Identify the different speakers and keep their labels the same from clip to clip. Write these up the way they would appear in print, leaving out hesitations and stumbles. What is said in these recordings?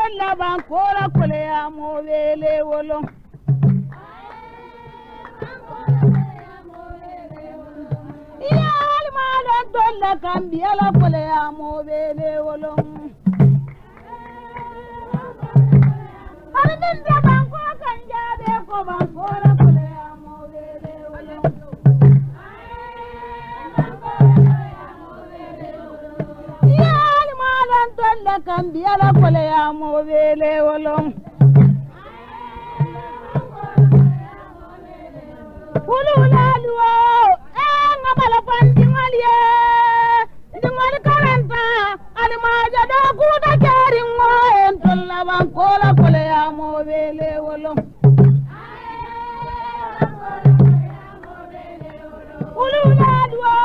Speaker 1: tolla bankora kolea movele wolo. Ya almalan tolla cambiala kolea movele wolo. Arminda banko kanjabe ko bankora kolea movele wolo. La cambia la colea movele wolong ulula luo ngabala pandingalie dingal karanta almaja da kuda jaringo entolla bankola colea movele wolong ulula luo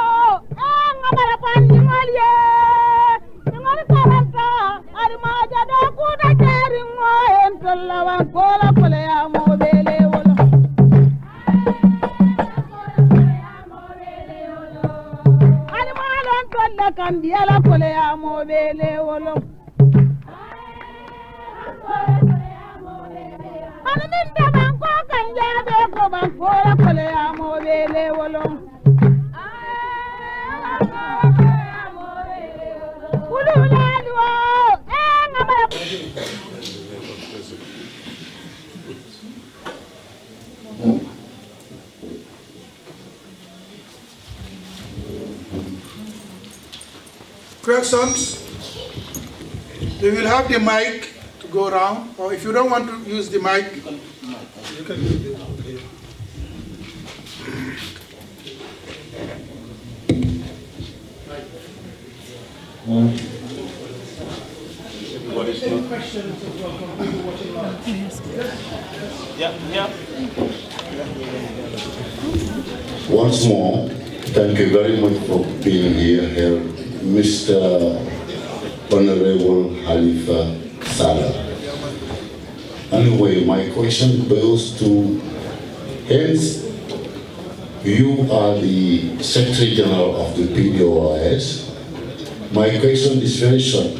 Speaker 1: ngabala pandingalie Armaja da kuda jaringo entolla bankola kolea movele wolo. Almalan tolla cambia la kolea movele wolo. Arminda banko kanjabe ko bankola kolea movele wolo.
Speaker 2: Questions? We will have the mic to go around, or if you don't want to use the mic, you can use it. Any questions from people watching live?
Speaker 3: Yeah.
Speaker 4: Once more, thank you very much for being here, Mr. Honorable Halifa Salah. Anyway, my question goes to, hence, you are the Secretary General of the PDOIS. My question is very short.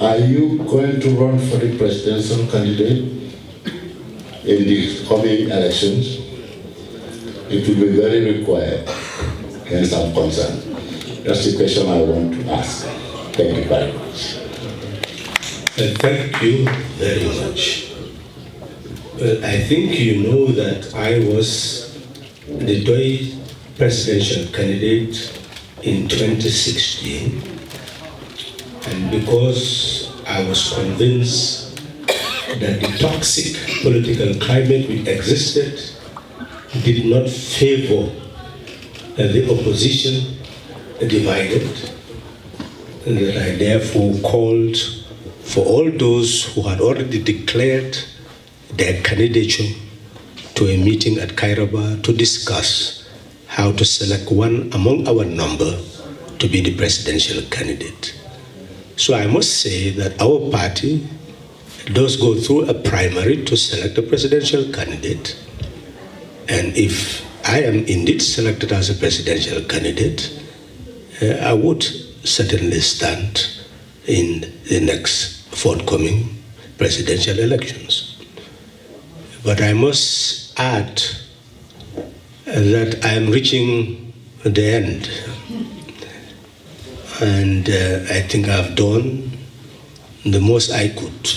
Speaker 4: Are you going to run for the presidential candidate in the coming elections? It will be very required, hence I'm concerned. That's the question I want to ask. Thank you very much.
Speaker 5: Thank you very much. I think you know that I was the PDOIS presidential candidate in 2016, and because I was convinced that the toxic political climate which existed did not favor the opposition divided, and that I therefore called for all those who had already declared their candidature to a meeting at Kairaba to discuss how to select one among our number to be the presidential candidate. So I must say that our party does go through a primary to select a presidential candidate. And if I am indeed selected as a presidential candidate, I would certainly stand in the next forthcoming presidential elections. But I must add that I am reaching the end. And I think I've done the most I could.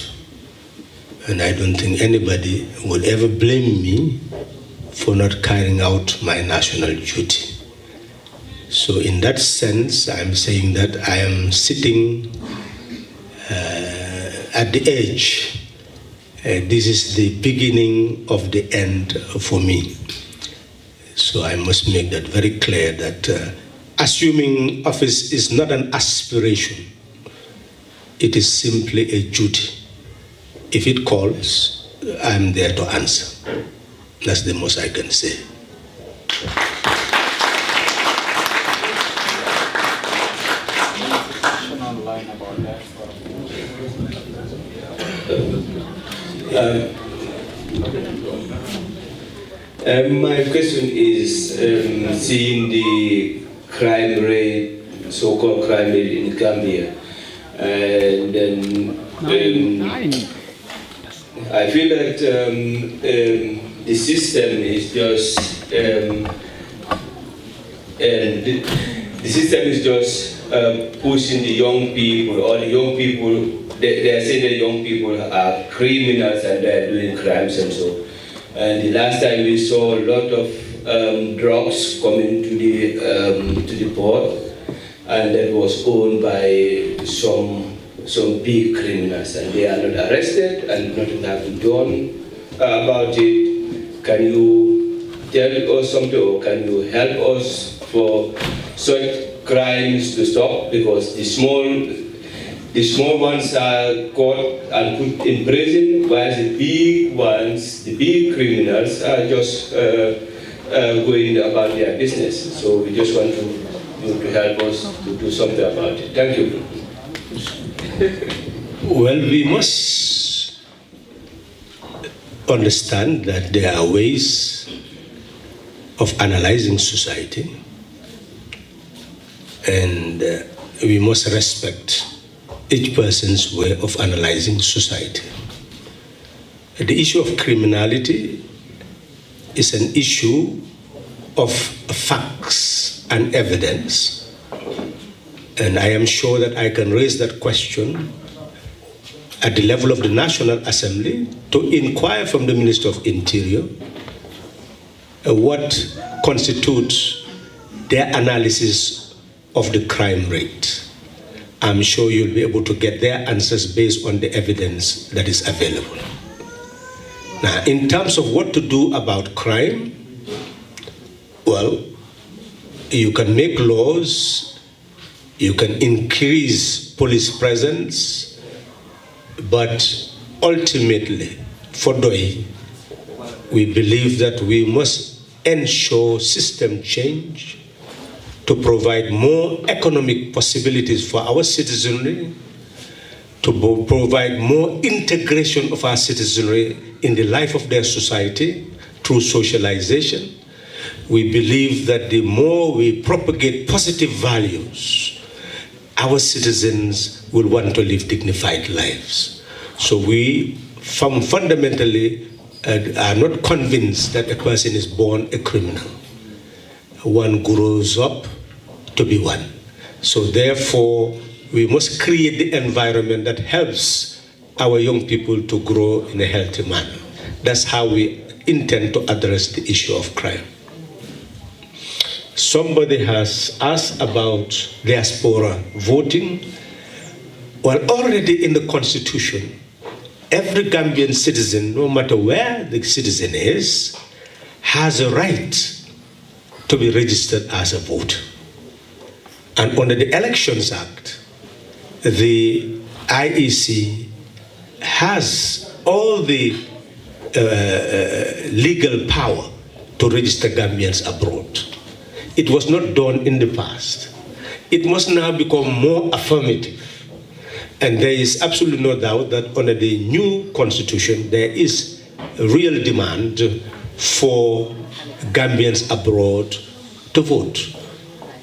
Speaker 5: And I don't think anybody will ever blame me for not carrying out my national duty. So in that sense, I'm saying that I am sitting at the edge. This is the beginning of the end for me. So I must make that very clear that assuming office is not an aspiration, it is simply a duty. If it calls, I'm there to answer. That's the most I can say.
Speaker 3: My question is, seeing the crime rate, so-called crime rate in Gambia, and then I feel that the system is just pushing the young people, or the young people. They are saying the young people are criminals and they are doing crimes and so. And the last time we saw a lot of drugs coming to the port, and that was owned by some big criminals, and they are not arrested and nothing has been done about it. Can you tell us something, or can you help us for such crimes to stop? Because the small ones are caught and put in prison, while the big ones, the big criminals, are just going about their business. So we just want you to help us to do something about it. Thank you.
Speaker 5: Well, we must understand that there are ways of analyzing society, and we must respect each person's way of analyzing society. The issue of criminality is an issue of facts and evidence. And I am sure that I can raise that question at the level of the National Assembly to inquire from the Minister of Interior what constitutes their analysis of the crime rate. I'm sure you'll be able to get their answers based on the evidence that is available. Now, in terms of what to do about crime, well, you can make laws, you can increase police presence, but ultimately, for DOI, we believe that we must ensure system change to provide more economic possibilities for our citizenry, to provide more integration of our citizenry in the life of their society through socialization. We believe that the more we propagate positive values, our citizens will want to live dignified lives. So we fundamentally are not convinced that a person is born a criminal. One grows up to be one. So therefore, we must create the environment that helps our young people to grow in a healthy manner. That's how we intend to address the issue of crime. Somebody has asked about diaspora voting. Well, already in the Constitution, every Gambian citizen, no matter where the citizen is, has a right to be registered as a voter. And under the Elections Act, the IEC has all the legal power to register Gambians abroad. It was not done in the past. It must now become more affirmative. And there is absolutely no doubt that under the new constitution, there is a real demand for Gambians abroad to vote.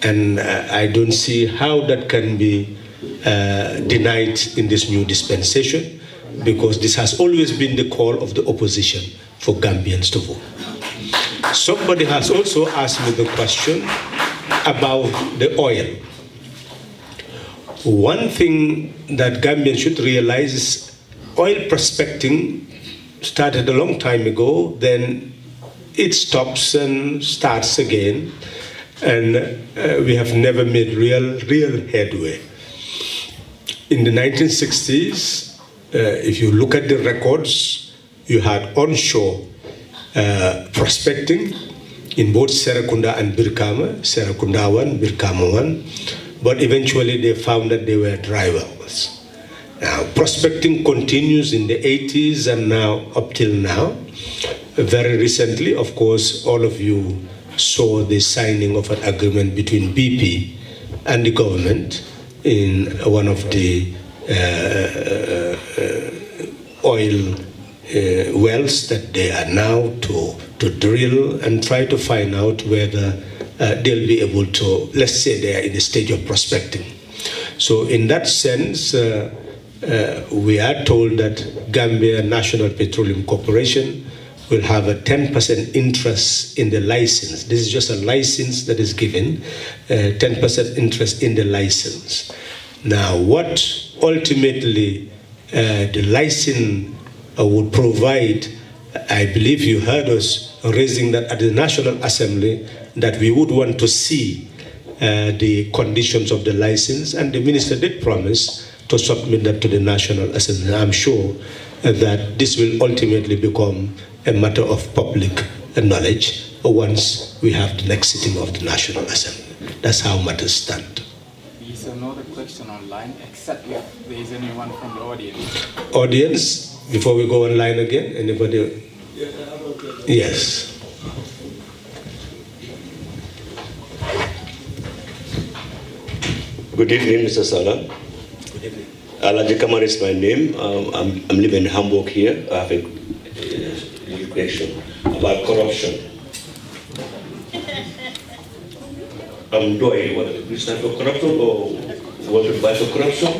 Speaker 5: And I don't see how that can be denied in this new dispensation, because this has always been the call of the opposition for Gambians to vote. Somebody has also asked me the question about the oil. One thing that Gambians should realize is oil prospecting started a long time ago, then it stops and starts again, and we have never made real headway. In the 1960s, if you look at the records, you had onshore prospecting in both Serekunda and Birkama, Serekunda 1, Birkama 1, but eventually they found that they were dry wells. Now, prospecting continues in the 80s and now up till now. Very recently, of course, all of you saw the signing of an agreement between BP and the government in one of the oil wells that they are now to drill and try to find out whether they'll be able to, let's say they are in the stage of prospecting. So in that sense, we are told that Gambia National Petroleum Corporation will have a 10% interest in the license. This is just a license that is given, 10% interest in the license. Now, what ultimately the license would provide, I believe you heard us raising that at the National Assembly, that we would want to see the conditions of the license, and the minister did promise to submit that to the National Assembly. I'm sure that this will ultimately become a matter of public knowledge once we have the next sitting of the National Assembly. That's how matters stand.
Speaker 6: There's another question online, except if there is anyone from the audience.
Speaker 5: Audience, before we go online again, anybody? Yes.
Speaker 7: Good evening, Mr. Salah. Good evening. Alaji Kamar is my name. I'm living in Hamburg here. I have a question about corruption. Do I want to stand for corruption or want to fight for corruption?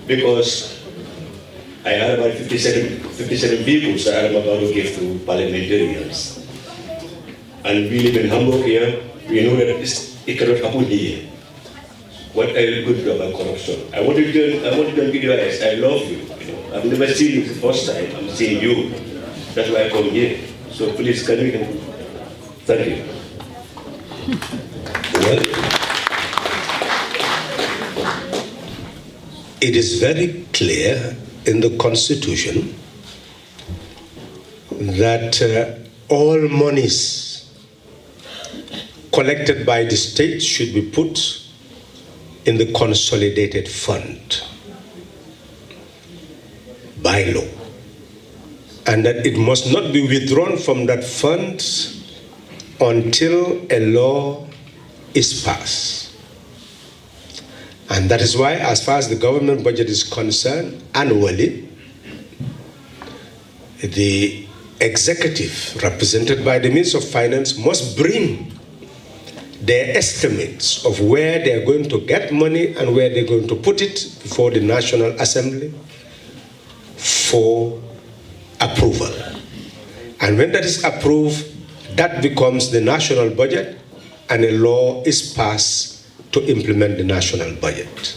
Speaker 7: Because I have about 57 vehicles that I'm about to give to parliamentarians. And we live in Hamburg here. We know that it cannot happen here. What are you going to do about corruption? I want to join PDOIS. I love you. I've never seen you the first time. I'm seeing you. That's why I come here. So please, can we? Thank you.
Speaker 5: Well, it is very clear in the Constitution that all monies collected by the state should be put in the consolidated fund by law, and that it must not be withdrawn from that fund until a law is passed. And that is why, as far as the government budget is concerned, annually, the executive, represented by the Minister of Finance, must bring their estimates of where they're going to get money and where they're going to put it before the National Assembly for approval. And when that is approved, that becomes the national budget, and a law is passed to implement the national budget.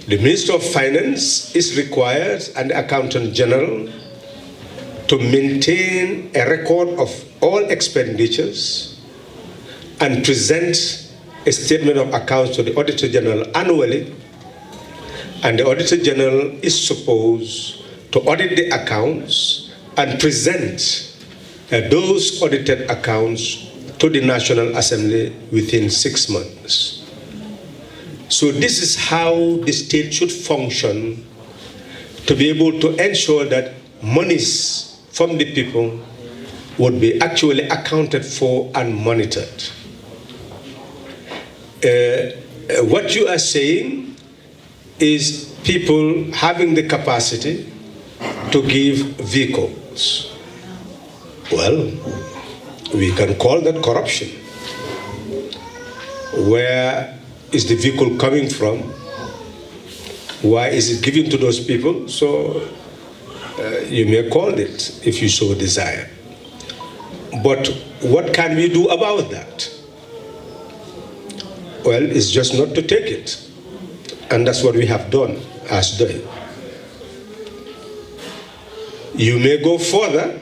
Speaker 5: The Minister of Finance is required, and the Accountant General, to maintain a record of all expenditures and present a statement of accounts to the Auditor General annually, and the Auditor General is supposed to audit the accounts and present those audited accounts to the National Assembly within 6 months. So this is how the state should function to be able to ensure that monies from the people would be actually accounted for and monitored. What you are saying is people having the capacity to give vehicles. Well, we can call that corruption. Where is the vehicle coming from? Why is it given to those people? So you may call it if you so desire. But what can we do about that? Well, it's just not to take it. And that's what we have done as DOI. You may go further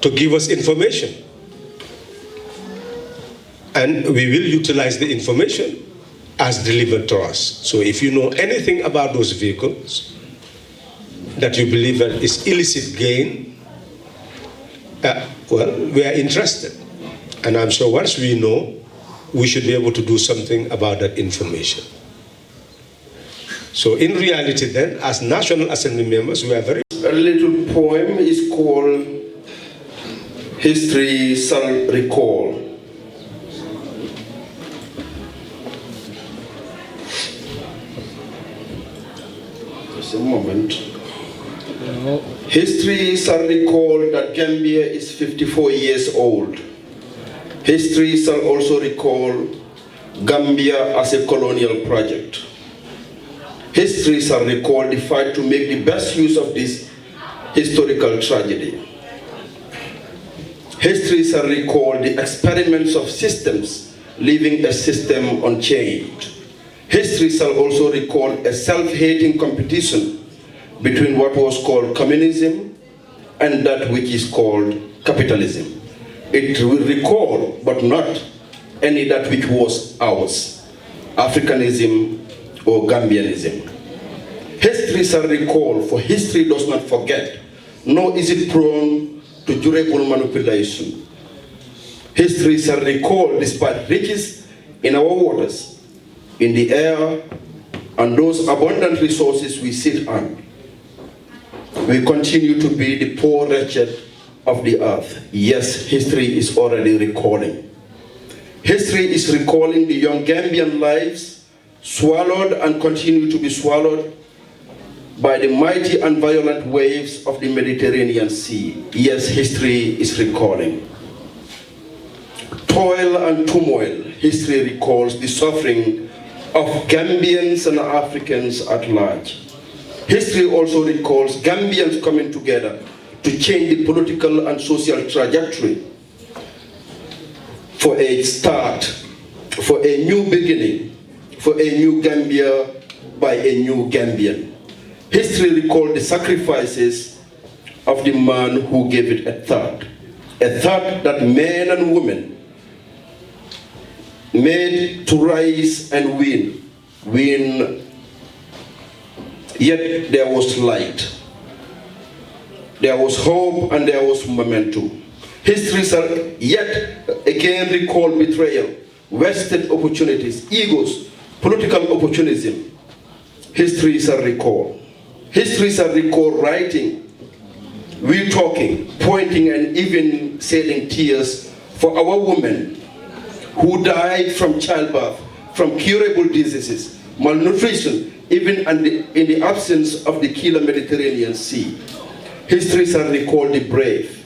Speaker 5: to give us information. And we will utilize the information as delivered to us. So if you know anything about those vehicles that you believe that is illicit gain, well, we are interested. And I'm sure once we know, we should be able to do something about that information. So in reality then, as National Assembly members, we are very...
Speaker 8: A little poem is called History Shall Recall. Just a moment. History shall recall that Gambia is 54 years old. History shall also recall Gambia as a colonial project. History shall recall the fight to make the best use of this historical tragedy. History shall recall the experiments of systems, leaving a system unchanged. History shall also recall a self-hating competition between what was called communism and that which is called capitalism. It will recall, but not any that which was ours, Africanism or Gambianism. History shall recall, for history does not forget, nor is it prone to durable manipulation. History shall recall, despite riches in our waters, in the air, and those abundant resources we sit on, we continue to be the poor wretched of the earth. Yes, history is already recalling. History is recalling the young Gambian lives swallowed and continue to be swallowed by the mighty and violent waves of the Mediterranean Sea. Yes, history is recalling. Toil and turmoil, history recalls the suffering of Gambians and Africans at large. History also recalls Gambians coming together to change the political and social trajectory for a start, for a new beginning, for a new Gambia by a new Gambian. History recalled the sacrifices of the man who gave it a thought that men and women made to rise and win. Yet there was light, there was hope, and there was momentum. History shall yet again recall betrayal, wasted opportunities, egos, political opportunism. History shall recall. History shall recall writing, we talking, pointing, and even shedding tears for our women who died from childbirth, from curable diseases, malnutrition, even in the absence of the killer Mediterranean Sea. History shall recall the brave,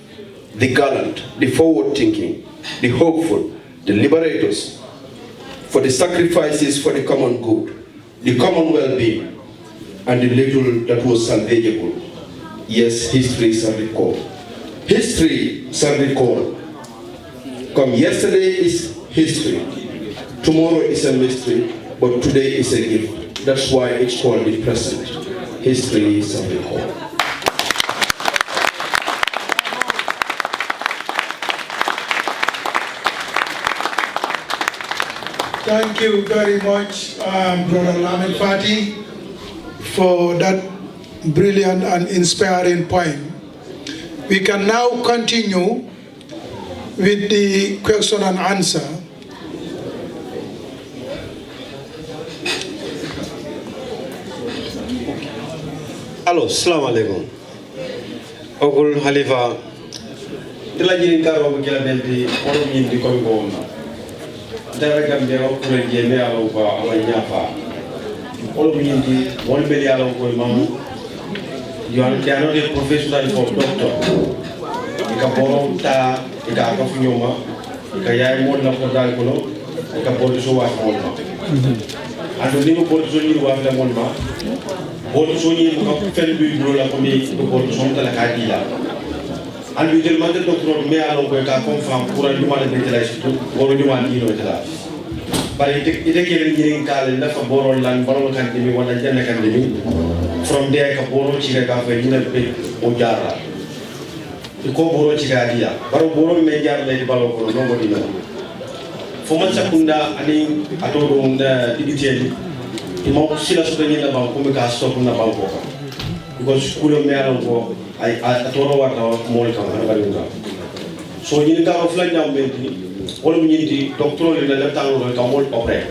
Speaker 8: the gallant, the forward-thinking, the hopeful, the liberators, for the sacrifices for the common good, the common well-being, and the little that was salvageable. Yes, history shall recall. History shall recall. Come, yesterday is history. Tomorrow is a mystery, but today is a gift. That's why it's called the present. History shall recall.
Speaker 2: Thank you very much, Brother Lamin Fati, for that brilliant and inspiring point. We can now continue with the question and answer.
Speaker 9: Hello, Assalamu alaikum. Ogul Halifa, tila jirin karo bukila belti, ono yindi kongo. Dara Gambia okure jeme alo ba amanyafa. Ono yindi won beli alo ko mamu. You are not a professional for doctor. Ika borom ta ika akafu nyoma, ika yai mod na kodal kono, ika bodu so wa molma. Ando ni mo bodu so ni wa la molma. Bodu so ni mo ka fel bi bro la ko ni bodu so ta la ka dila. Ando del mande docteur me alo ko ka confirm pour du mal de la surtout bodu du mal dino la. Bari ite kele ni ngale na fa boron lan boron kan dimi wala janna kan dimi. From there ka boro chira ka fe dina be o jara. Ko boro chira dia. Baro boro me jara le balo ko no ngodi no. Fo man sakunda ani atodo nda digiteli. Imo sila so ni na ba ko me ka so na ba ko. Because kulo me ala ko ai atodo wa ta mo ka na ba nga. So ni ka of la nyam be ni. Wala mu ñindi docteur le na tanglo ka mo opéré.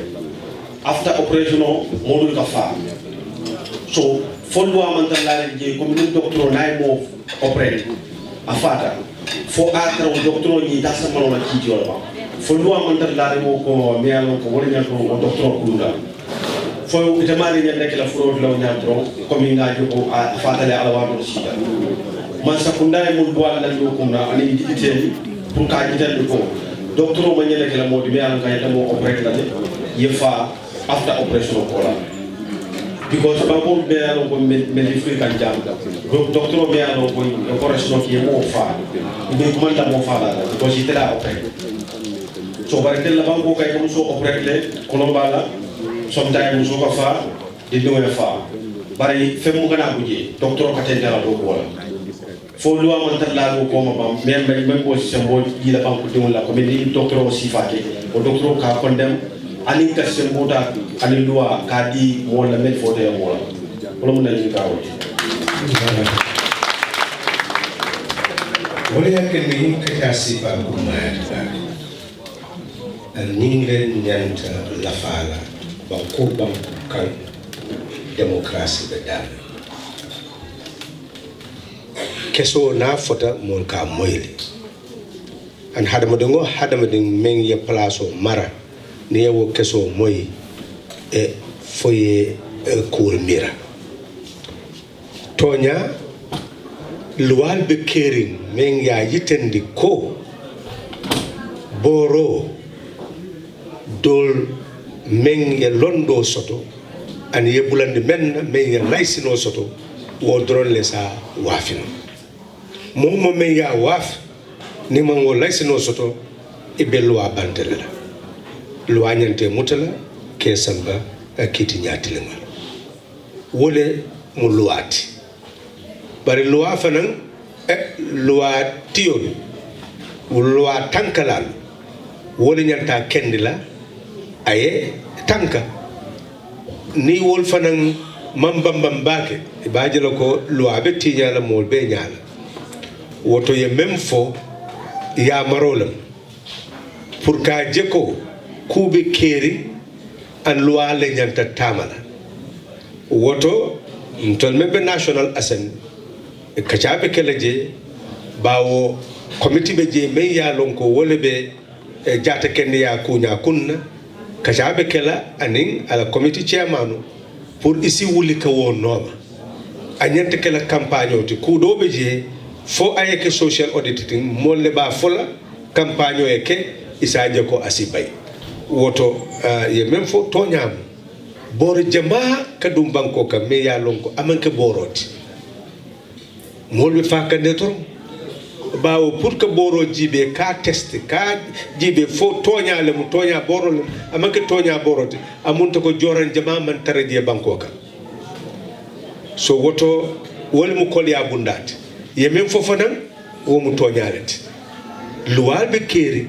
Speaker 9: After operation mo ka fa. So fondo amanta la je comme ni docteur nay mo opéré afata fo atra o docteur ni dasa mo na ci jola fondo amanta la mo ko me alon ko wala ñako o docteur kunda fo itamari ñan nek la furo la ñam tro comme nga joko afata le ala wa do sita man sakunda mo do ala do ko na ani digiteli pour ka jital ko docteur mo ñele ke la mo di me alon ka yata mo opéré la ye fa after operation ko la because banko be alo ko men free kan jam docteur be alo ko operation ki mo fa be ko manda mo fa la because itela operate so bare tel banko kay ko so operate le ko bala sometimes so ka fa di do fa bare fem mo kana buje docteur ka tendela do ko wala fo loi man tan la ko ma bam même ko sembo di la banko de la ko men ni docteur aussi faté o docteur ka condemn ani ka sembo ta ani loi ka di mo la met fo de mo la mo na ni ka wo
Speaker 5: wala yakin ni ka si ba ko ma ninglen nyanta la fala ba ko bam kan demokrasi da dal keso na fota mon ka moyli an hadama ding men ye place mara ni wo keso moy e foye cour mira tonya luwal be kering men ya yitendi ko boro dol men ye londo soto an ye bulande men ye laysino soto wo dron le sa wafino momo men ya waf ni man wo laysino soto e be loi bantela loi nyante mutala ke samba kiti nyatilengal wole mu luati bari loi fanan loi tiyon loi tankalal wole nyanta kendila aye tanka ni wol fanan mambambam bake ibajelo ko loi be tinyala mol be nyala woto ye même fo ya marolam pour ka jeko kube keri an loi le nyanta tamala woto ntol membe national assembly kachabe keleje bawo committee be je men ya lonko wole be jata kende ya kunya kunna kachabe kala anin ala committee chairman pour isi wuli ka wo noma anyante kala campagne oti kudo be je fo ayeke social auditing molle ba fola campagne eke isaje ko asibay woto ye même fo toñam bor jama kadum banko ka me ya lonko amanke boroti molbe fakande to bawo pour que boro jibe ka test ka jibe fo toñale mu toña borol amanke toña boroti amunta ko joran jama man taraje banko ka so woto wol mu kolya bundati ye men fofanan wo mu toñalet luwal be keri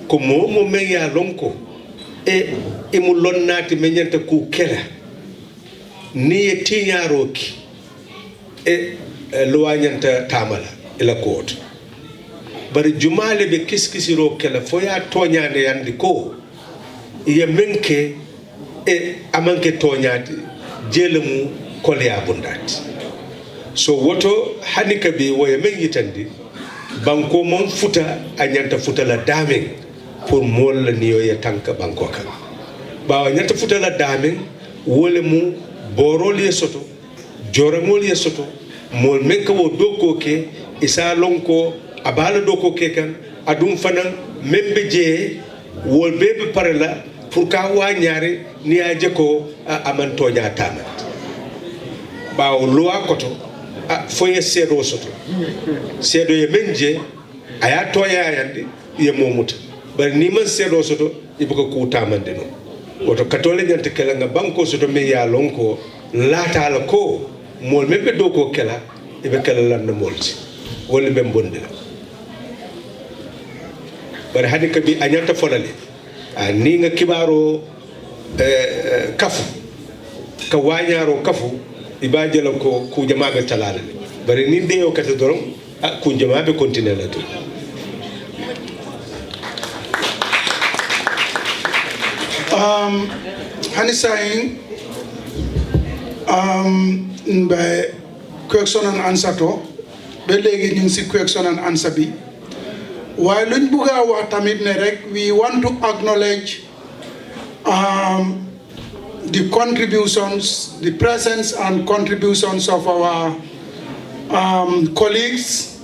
Speaker 5: ko momo men ya lonko e mu lonnati men nyanta ku kela ni e tiñaroki luwa nyanta tamala ila koot bari jumale be kiskisiro kela fo ya toñade yandi ko ye menke amanke toñati jelemu kolya bundati so woto hanika be woye men yitandi banko mon futa anyanta futa la damen pour mol la niyo ye tanka banko ka ba anyanta futa la damen wole mu borol ye soto joramol ye soto mol men ko wo doko ke isa lonko abala doko ke kan adum fanan membe je wol bebe parela pour ka wa ñaare ni aje ko aman toña tamat ba lo akoto foye seedo soto seedo ye menje aya toya yande ye momuta bari ni man seedo soto ibuko ku tamande no woto katole nyante kala nga banko soto me ya lonko lata la ko mol membe do ko kala ibe kala lan molti wala be bonde bari hadi ka bi anyanta folale ni nga kibaro kafu ka wañaro kafu ibajela ko ku jamaabe talala bari ni deyo kata dorom ku jamaabe continue la to
Speaker 2: hani saying by question and answer to be legi ñu ci question and answer bi waaye luñ bëgga wax tamit ne rek we want to acknowledge the contributions, the presence and contributions of our colleagues,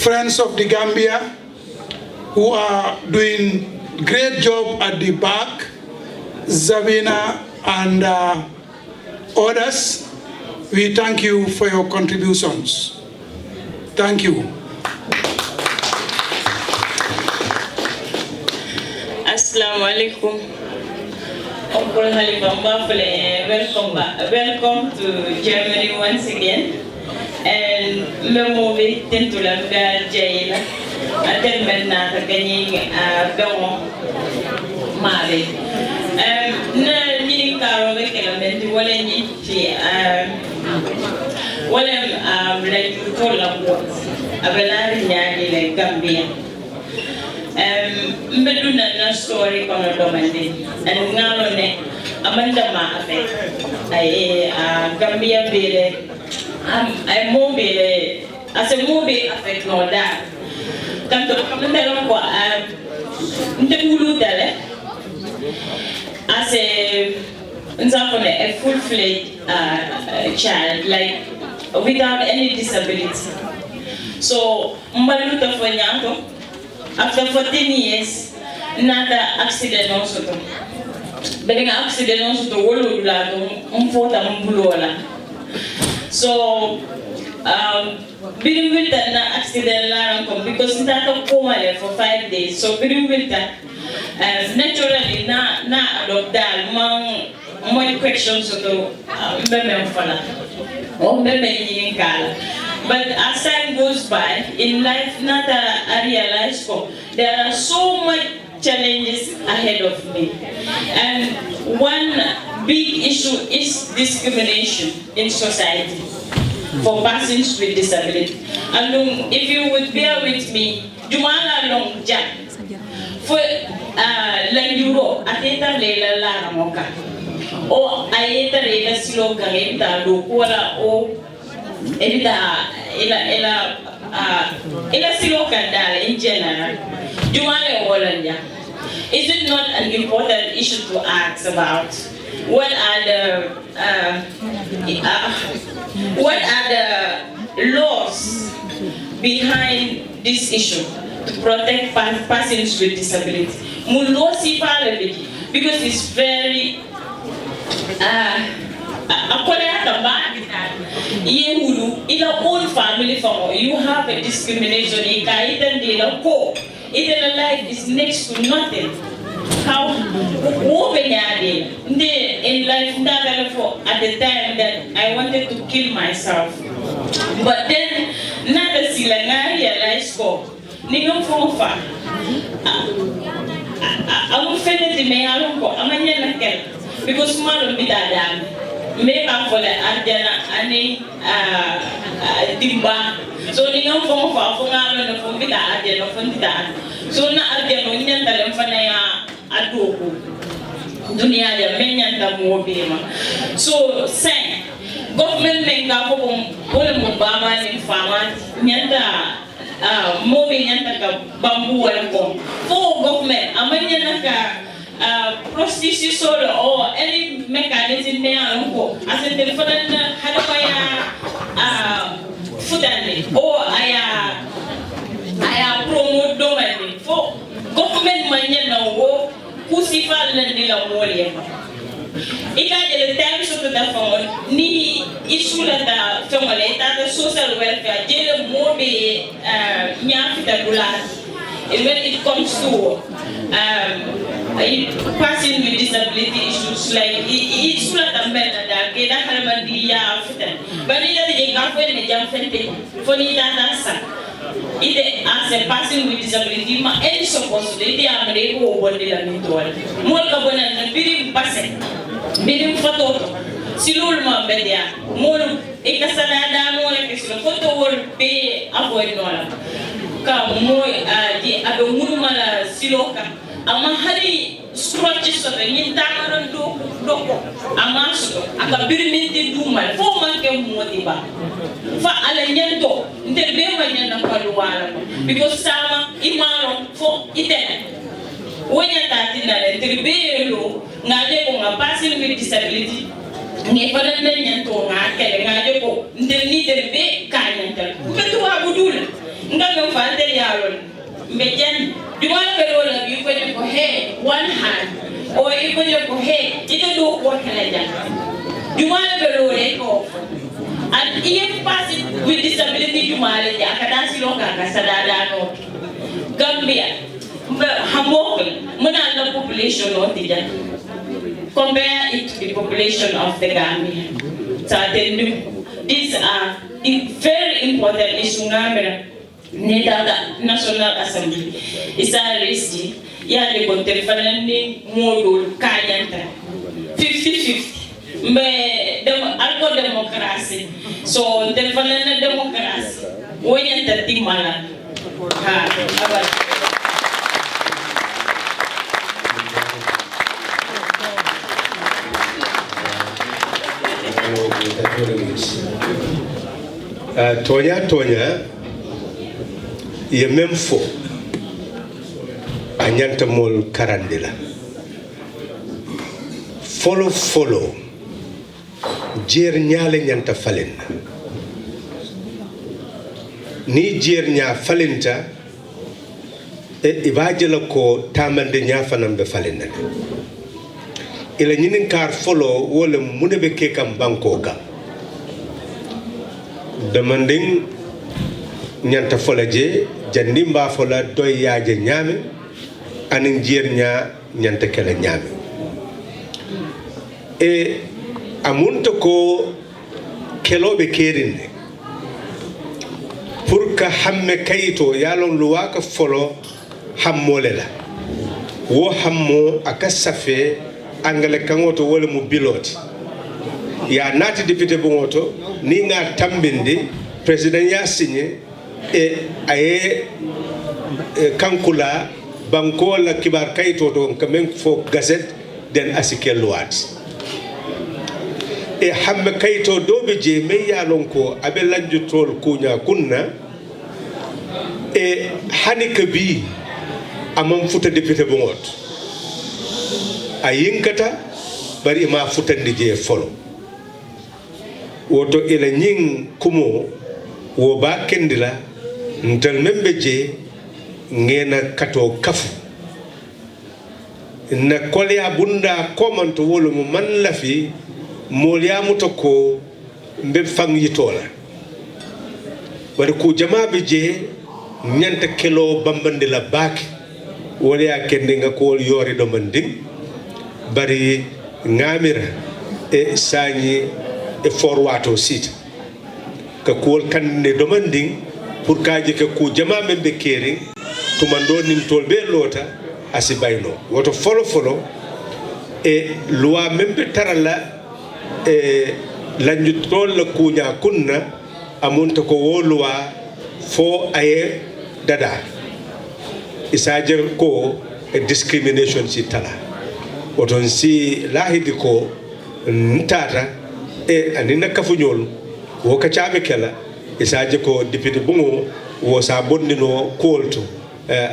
Speaker 2: friends of the Gambia, who are doing great job at the back, Zavina and Others, we thank you for your contributions. Thank you.
Speaker 10: Assalamu alaikum. Uncle Halifamba, welcome to Germany once again. And le movie Tentula Jaila, attend Benata Gany Gamo Mali. Na meaning Karo Element, like you told them what Abelari Yagi Gambia. Mbeduna na story kono domandi and ngalone amanda ma afe ay Gambia bele ay mo bele as a movie affect no da tanto kamandalo ko ndebulu dale as a full-fledged child, like without any disability. So mbaluta fanyanto after 14 years nada accident also to belinga accident also to wolu la to umfota mbulola. So during winter na accident la because nda coma for 5 days. So during winter naturally na adopt dal more questions to mbeme mfala or mbeme yinkala. But as time goes by in life, I realize there are so much challenges ahead of me, and one big issue is discrimination in society for persons with disability. And if you would bear with me, Jumala long jack for Landuro, Ateta Lela La Moka, or Ayeta Lela Silo Gareta, Lukuala, or ila silo kandala in general. Jumale Hollandia. Is it not an important issue to ask about? What are the laws behind this issue to protect persons with disability? Mulosi Palabi, because it's very in your own family, you have a discrimination. Either life is next to nothing. How open in life at the time that I wanted to kill myself. But then never see I realized I'm offended me I'm because Malum Bidadam. Make up for the Arjana Ani Dimba. So the young form of Fungal and the Fumita Arjana Fundita. So now Arjana Union Talemfanaya Adoku Dunia, the Menyan Tamobima. So say government make up Mubama in Farmers, Nyanda Mobi Yantaka Bamboo and Bomb. For government, Amanyanaka. Prostitution or any mechanism there as a telephone food or I promote domain for government money now who see Nila Moria. It had the times of the phone, ni issue that the social welfare, jail more be Nyafita Gulas. When it comes to person with disability issues like it's not a matter that get a Halamandia but it doesn't for it as a person with disability, any supposedly I'm able to body lamitory. More carbon and bidding person, bidding photo, Silulma Bedia, more Ekasanada, more like a photo will be avoid Nola. More the Abumala Siloka. Amahari scratches of a Nintamaran doko, Amaso, Akabirmiti Duma, 4 months Motiba. For Alayento, Interbema Paluala, because Sama Imaro for Iten. When you're talking about Interbelo, Nadeko, a person with disability, Never to Nadeko, they need a big kind of but to Abudul. Ngano fante yaron mejen dimana berola bi ko ko he one hand or iko ko he ito do ko kala jan Jumale belore ko. And if pass with disability Jumale, akadasi loka kasadada no. Gambia, Hamburg, Munanda population no tija. Compare it to the population of the Gambia. So these are very important issues. Neda National Assembly is a risky. Yeah, they got telephone model kayanta 50-50. Algo democracy. So telephone democracy. When you take mana,
Speaker 5: Tonya ye même fo a ñanta mol karandila follow jer ñaale ñanta falen ni jer ña falenta e ibajela ko tamande ña fanam be falena ila ñinin kar follow wala munebe ke kam banko ka demanding ñanta fola je jandi mba fola doy yaaje ñaame anin jer ña ñanta kala ñaame e amunta ko kelobe kerinde pour que hamme kayito yalon luwa ka folo hammole la wo hammo aka safe angale kangoto wala mu biloti ya nati député bongoto ni nga tambinde président ya signé e aye kankula banko la kibar kayito to kamen fo gazette den asike luwat e hamme kayito dobe je me yalon ko abe lanju tol kunya kunna e hanika bi amam futa député bongot ayinkata bari ma futandi je folo woto ila ñing kumo wo ba kendila ntal membe je ngena kato kafu na kolya bunda komanto wolo mu man lafi molya mutoko mbe fang yitola bari ku jama be je ñanta kelo bambande la baaki wala ya kende nga ko yori do manding bari ngamira e sañi e forwato site ka kuwol kande demanding pour kaje ka ku jama men be kering to mando nim tol be lota asibayno woto folo e loi men be tarala e lanju tol la kunya kunna amunta ko wo loi fo aye dada isaje ko discrimination si tala woton si lahidi ko ntata e anina kafuñol wo ka caabe kala isaje ko député bungo wo sa bonnino kolto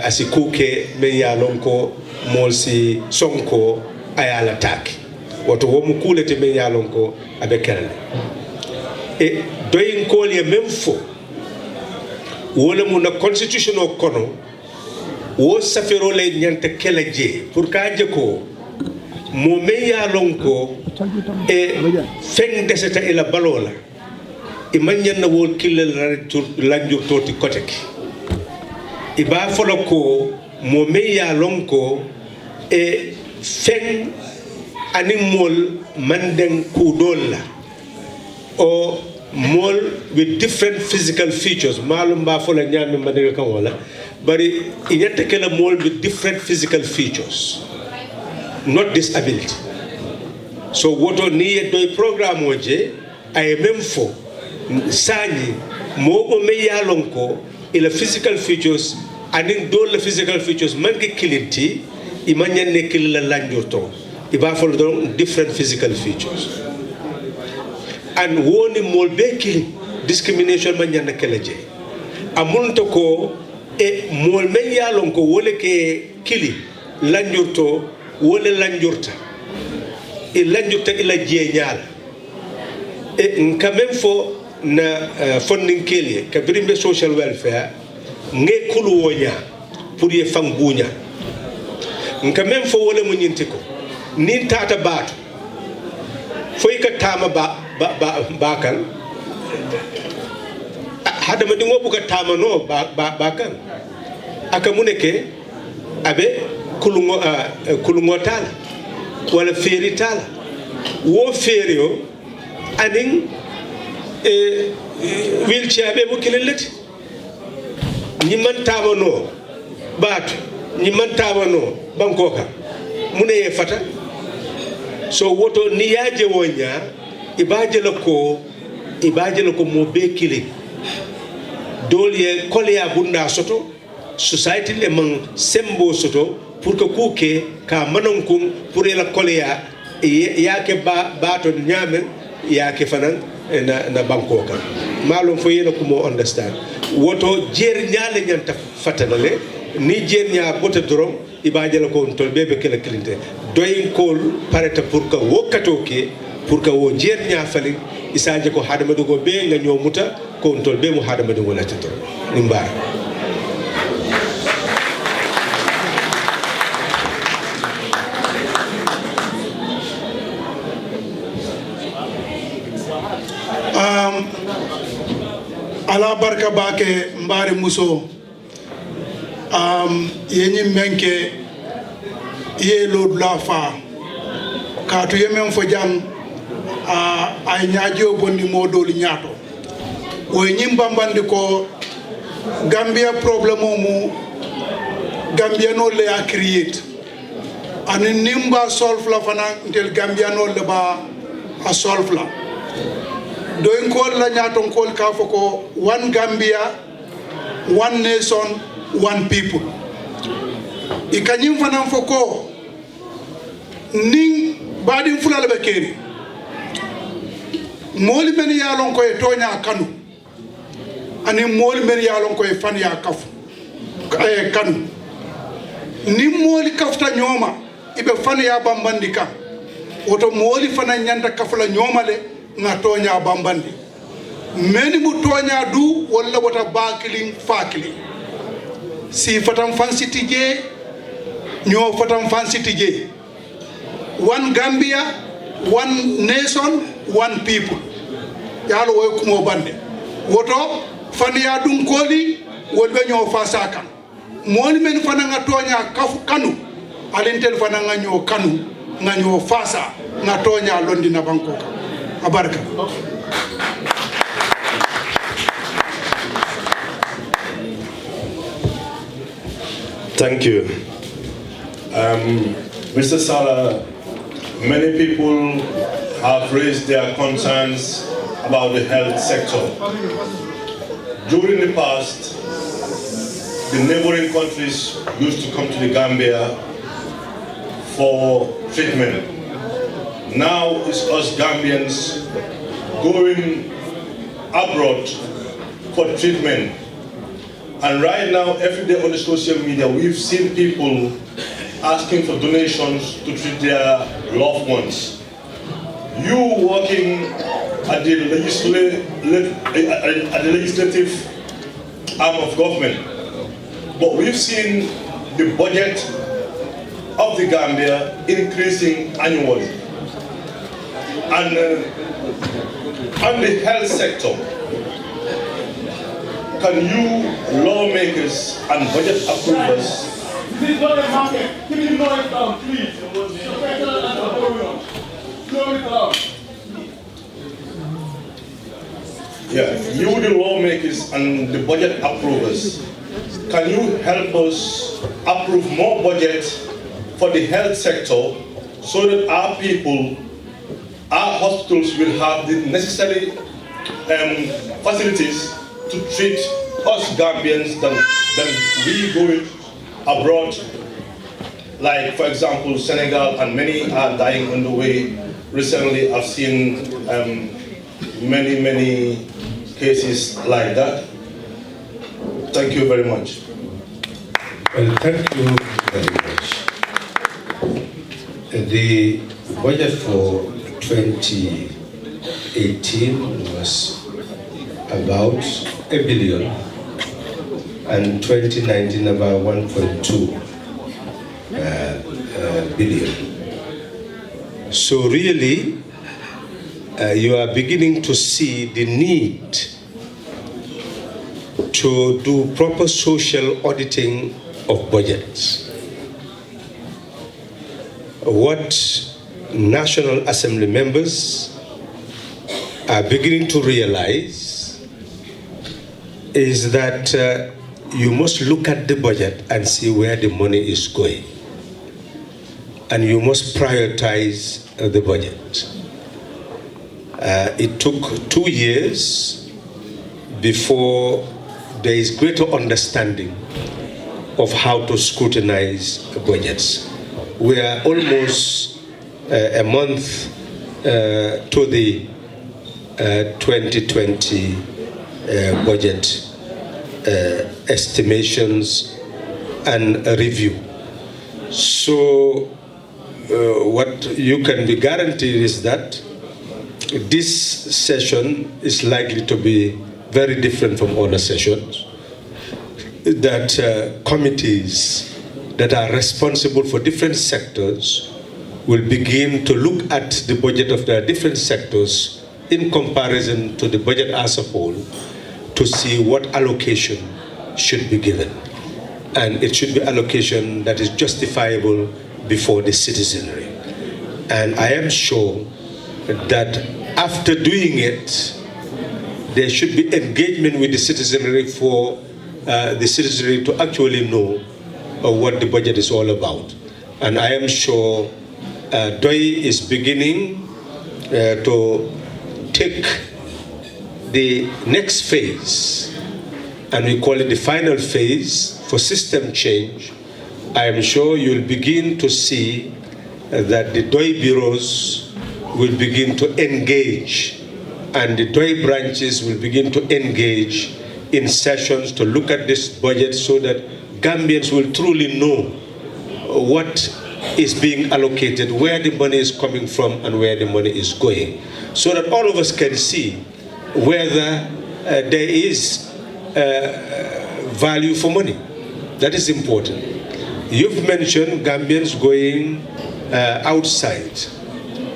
Speaker 5: asi kuke men yalon ko mol si sonko ayala tak woto wo mu kulete men yalon ko abe kala e doyin kol ye même fo wala mu na constitution o kono wo safero le nyanta kala je pour ka je ko mo men yalon ko e fen deseta ila balola e manyan na wol kilel lanjur toti koteki e ba folo ko mo meya lonko e fen animal manden kudolla o mol with different physical features malum ba folo nyami madega kan wala bari inyata kala mol with different physical features not disability. So woto niye doy programme oje ay même fo sani mo me yalonko ila physical features anin do la physical features mangi kilinti imanya ne kilila lanjurto iba fo don different physical features and woni mol be kili discrimination manya na keleje amunto ko e mol me yalonko wole ke kili lanjurto wole lanjurta e lanjurta ila jeñal e nka même fo na funding kelie ka birimbe social welfare nge kulu wonya pour ye fam buña nka même fo wole mo nyinti ko ni tata baatu foy ka tama bakal hada ma dingo buka tama no bakal aka muneke abe kulungo tala wala feri tala wo ferio anin wheelchair be bu kilelati ni man tama no batu ni man tama no bankoka mune ye fata so woto ni yaje wonya ibaje lako mo be kili dolye kolya bunda soto society le man sembo soto pour que kuke ka manonkum pour la kolya yake bato nyame yake fanan na bankoka malum fo yena ko mo understand woto jer nyaale nyanta fatanale ni jer nya bota dorom ibaje la ko tol bebe kala kilinte doyin kol pareta pour que wokato ke pour que wo jer nya fali isaje ko hadama do go be nga nyomuta ko tol be mu hadama do wala tato nimba
Speaker 2: ala barka bake mbari muso yenyi menke ye lod la fa katu yemen fo jang ay nyaajo bonni modol nyaato o nyimba bandi ko Gambia problem mu Gambia no le a create ani nimba solve la fana ntel Gambia no le ba a solve la doing call la nyaton call ka foko one Gambia, one nation, one people. Ikanyim fanan foko ning badin fulala bekeri. Moli men yalon ko e tonya kanu. Ani moli men yalon ko e fan ya kafu. Kanu. Ni moli kafta nyoma ibe fan ya bambandika. Oto moli fanan nyanda kafula nyoma le nga tonya bambandi meni mu tonya du wala wata bakili fakili si fatam fansiti je nyo fatam fansiti je one Gambia, one nation, one people yalo way kumo bande woto faniya dum koli wolbe nyo fasaka moni men fana nga tonya kafu kanu alintel fana nga nyo kanu nga nyo fasa nga tonya londi na bankoka Abarka.
Speaker 11: Thank you. Mr. Salah, many people have raised their concerns about the health sector. During the past, the neighboring countries used to come to the Gambia for treatment. Now it's us Gambians going abroad for treatment. And right now, every day on the social media, we've seen people asking for donations to treat their loved ones. You working at the legislative arm of government, but we've seen the budget of the Gambia increasing annually. And on the health sector, can you lawmakers and budget approvers you the lawmakers and the budget approvers, can you help us approve more budget for the health sector so that our people, our hospitals will have the necessary facilities to treat us Gambians than we going abroad. Like, for example, Senegal, and many are dying on the way. Recently, I've seen many cases like that. Thank you very much.
Speaker 5: Well, thank you very much. The budget for 2018 was about $1 billion, and 2019 about 1.2 billion. So really, you are beginning to see the need to do proper social auditing of budgets. What National Assembly members are beginning to realize is that you must look at the budget and see where the money is going. And you must prioritize the budget. It took 2 years before there is greater understanding of how to scrutinize budgets. We are almost a month to the 2020 budget estimations and a review. So what you can be guaranteed is that this session is likely to be very different from other sessions, that committees that are responsible for different sectors will begin to look at the budget of their different sectors in comparison to the budget as a whole to see what allocation should be given. And it should be allocation that is justifiable before the citizenry. And I am sure that after doing it, there should be engagement with the citizenry for the citizenry to actually know what the budget is all about. And I am sure DOI is beginning to take the next phase, and we call it the final phase for system change. I am sure you'll begin to see that the DOI bureaus will begin to engage, and the DOI branches will begin to engage in sessions to look at this budget so that Gambians will truly know what is being allocated, where the money is coming from and where the money is going, so that all of us can see whether there is value for money. That is important. You've mentioned Gambians going outside.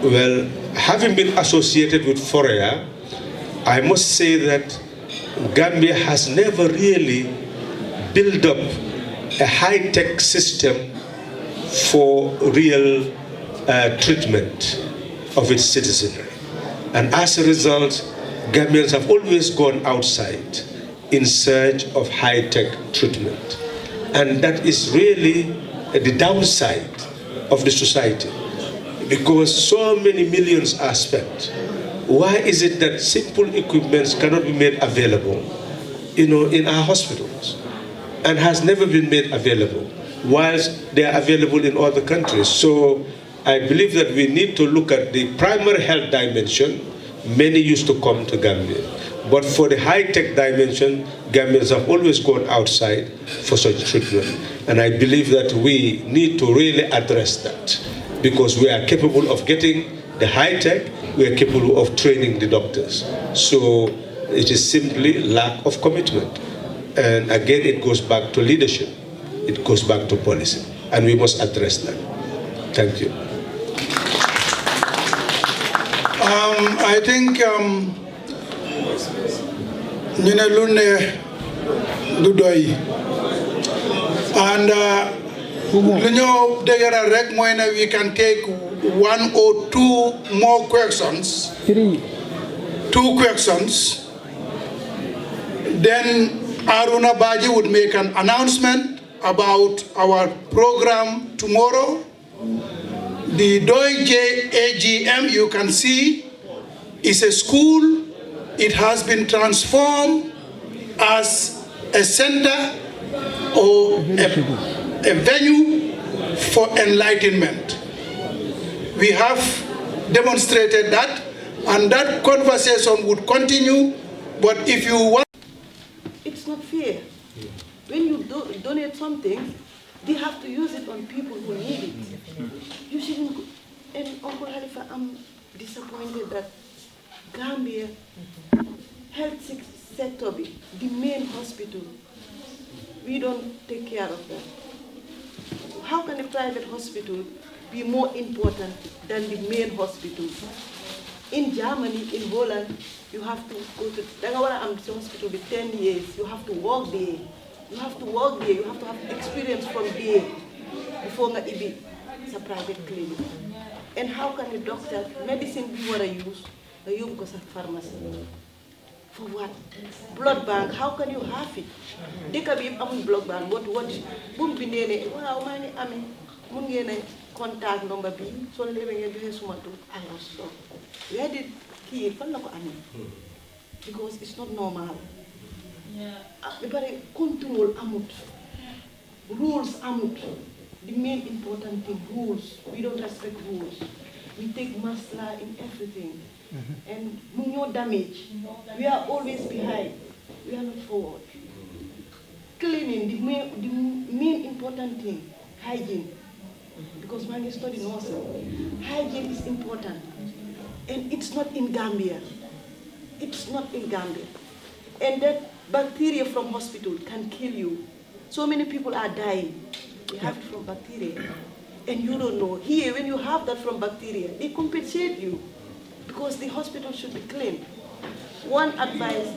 Speaker 5: Well, having been associated with Foria, I must say that Gambia has never really built up a high-tech system for real treatment of its citizenry. And as a result, Gambians have always gone outside in search of high-tech treatment. And that is really the downside of the society, because so many millions are spent. Why is it that simple equipments cannot be made available, in our hospitals, and has never been made available, whilst they are available in other countries? So I believe that we need to look at the primary health dimension. Many used to come to Gambia, but for the high-tech dimension, Gambians have always gone outside for such treatment. And I believe that we need to really address that, because we are capable of getting the high-tech, we are capable of training the doctors. So it is simply lack of commitment. And again, it goes back to leadership. It goes back to policy. And we must address that. Thank you.
Speaker 2: I think ñu ne lu ne du doy, and lu ñoo dëgëral rek mooy ne we can take 1 or 2 more questions, 2 questions, then Aruna Baji would make an announcement about our program tomorrow. The DOI AGM, you can see, is a school. It has been transformed as a center or a venue for enlightenment. We have demonstrated that, and that conversation would continue. But if you want,
Speaker 12: it's not fair. When you donate something, they have to use it on people who need it. You shouldn't. And Uncle Halifa, I'm disappointed that Gambia health sector, the main hospital, we don't take care of that. How can a private hospital be more important than the main hospital? In Germany, in Holland, you have to go to the hospital with 10 years. You have to work there. You have to work there. You have to have experience from there before it's a private clinic. And how can a doctor, medicine we want to use, you go to pharmacy? For what? Blood bank, how can you have it? They can be a blood bank, but what? Boom, binene, wow, many, I mean, mungene contact number B, so living in the Sumato, I also. Where did he follow? Because it's not normal.
Speaker 10: Yeah.
Speaker 12: But control amut, rules amut. The main important thing, rules. We don't respect rules. We take masla in everything. And no damage. We are always behind. We are not forward. Cleaning, the main important thing, hygiene. Because when you study nursing, hygiene is important. And it's not in Gambia. It's not in Gambia. And that bacteria from hospital can kill you. So many people are dying. They have it from bacteria. And you don't know. Here, when you have that from bacteria, they compensate you. Because the hospital should be clean. One advice,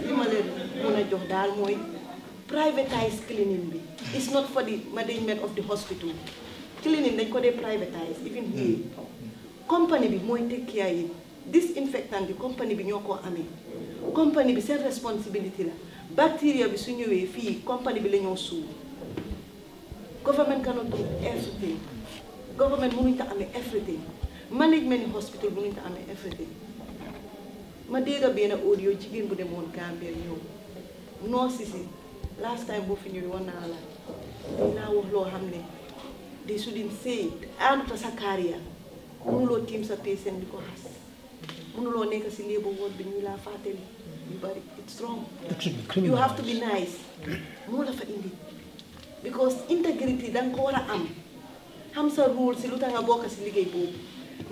Speaker 12: privatize cleaning. It's not for the management of the hospital. Cleaning, they could privatize, even here. Company be more take care of it. Disinfectant, the company be nyoko ame. Company be self responsibility la. Bacteria be sunyewe fi, company be lenyo su. Government cannot do everything. Government munita ame everything. Management in hospital munita ame everything. Ma dega be na audio jigin bu demone Gambia ñew. Nurses last time bo fi ñew won na la. Dina wax lo xamne they shouldn't say it. Anu ta sa career. Mënulo team sa patient di ko xass. Mënulo nek ci lebo won bi ñu la fateli. But it's wrong. You have to be nice. Mo la fa indi. Because integrity dang ko wara am. Xam sa rules ci luta nga bokk ci liggéey bobu.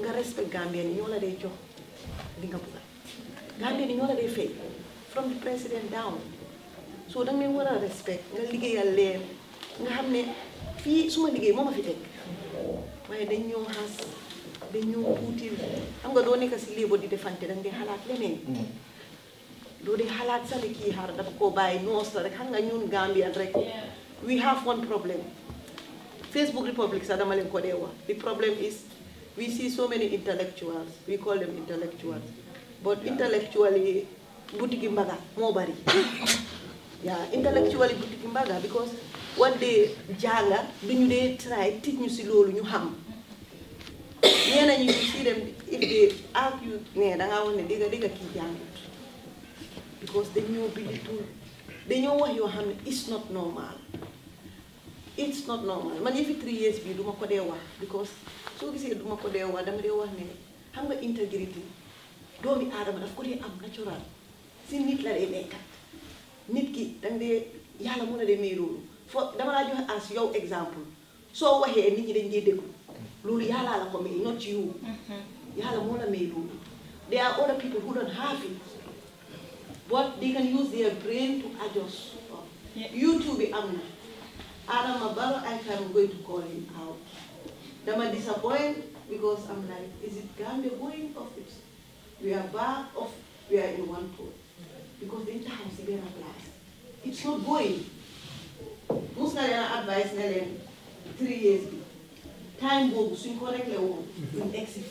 Speaker 12: Nga respect Gambia ni ñoo la day jox li nga bëgg. Gambia ni ñoo la day fay from the president down. So dang leen wara respect nga liggéeyal leen nga xamne fi suma liggéey moma fi tek. Waye dañ ñoo xass dañ ñoo tuutil xam nga do nekk ci lebo di defante dang day xalaat leneen. Do they halat sa ki har dafa ko bay nos la rek xam nga ñun Gambian rek we have one problem. Facebook Republic sa dama len ko de wax. The problem is we see so many intellectuals. We call them intellectuals. But intellectually boutique mbaga mo bari. Yeah, intellectually boutique mbaga because what they janga duñu de try teach ñu ci lolu ñu xam. Ñena ñu see them if they argue ne da nga wone diga ki jang. Because they know people, they know what you have. It's not normal. It's not normal. Man, if 3 years be do mako dewa because so we say do mako dewa dama dewa ne. Xam nga integrity. Doomi Adama daf ko dé am natural. Si nit la dé nekk. Nit ki dang dé Yalla mo la dé may lolu. Fo dama la jox as yow example. So waxé nit ñi dañ dé déglu. Lolu Yalla la ko may not you. Yalla mo la may lolu. There are other people who don't have it. But they can use their brain to adjust. Yeah. YouTube Amna. Adam Abaro, I am going to call him out. I'm disappointed because I'm like, is it Gambia going off it? We are back off, we are in one port. Because the interhouse is a class. It's not going. Most advice 3 years. Time goes, so correctly in exit.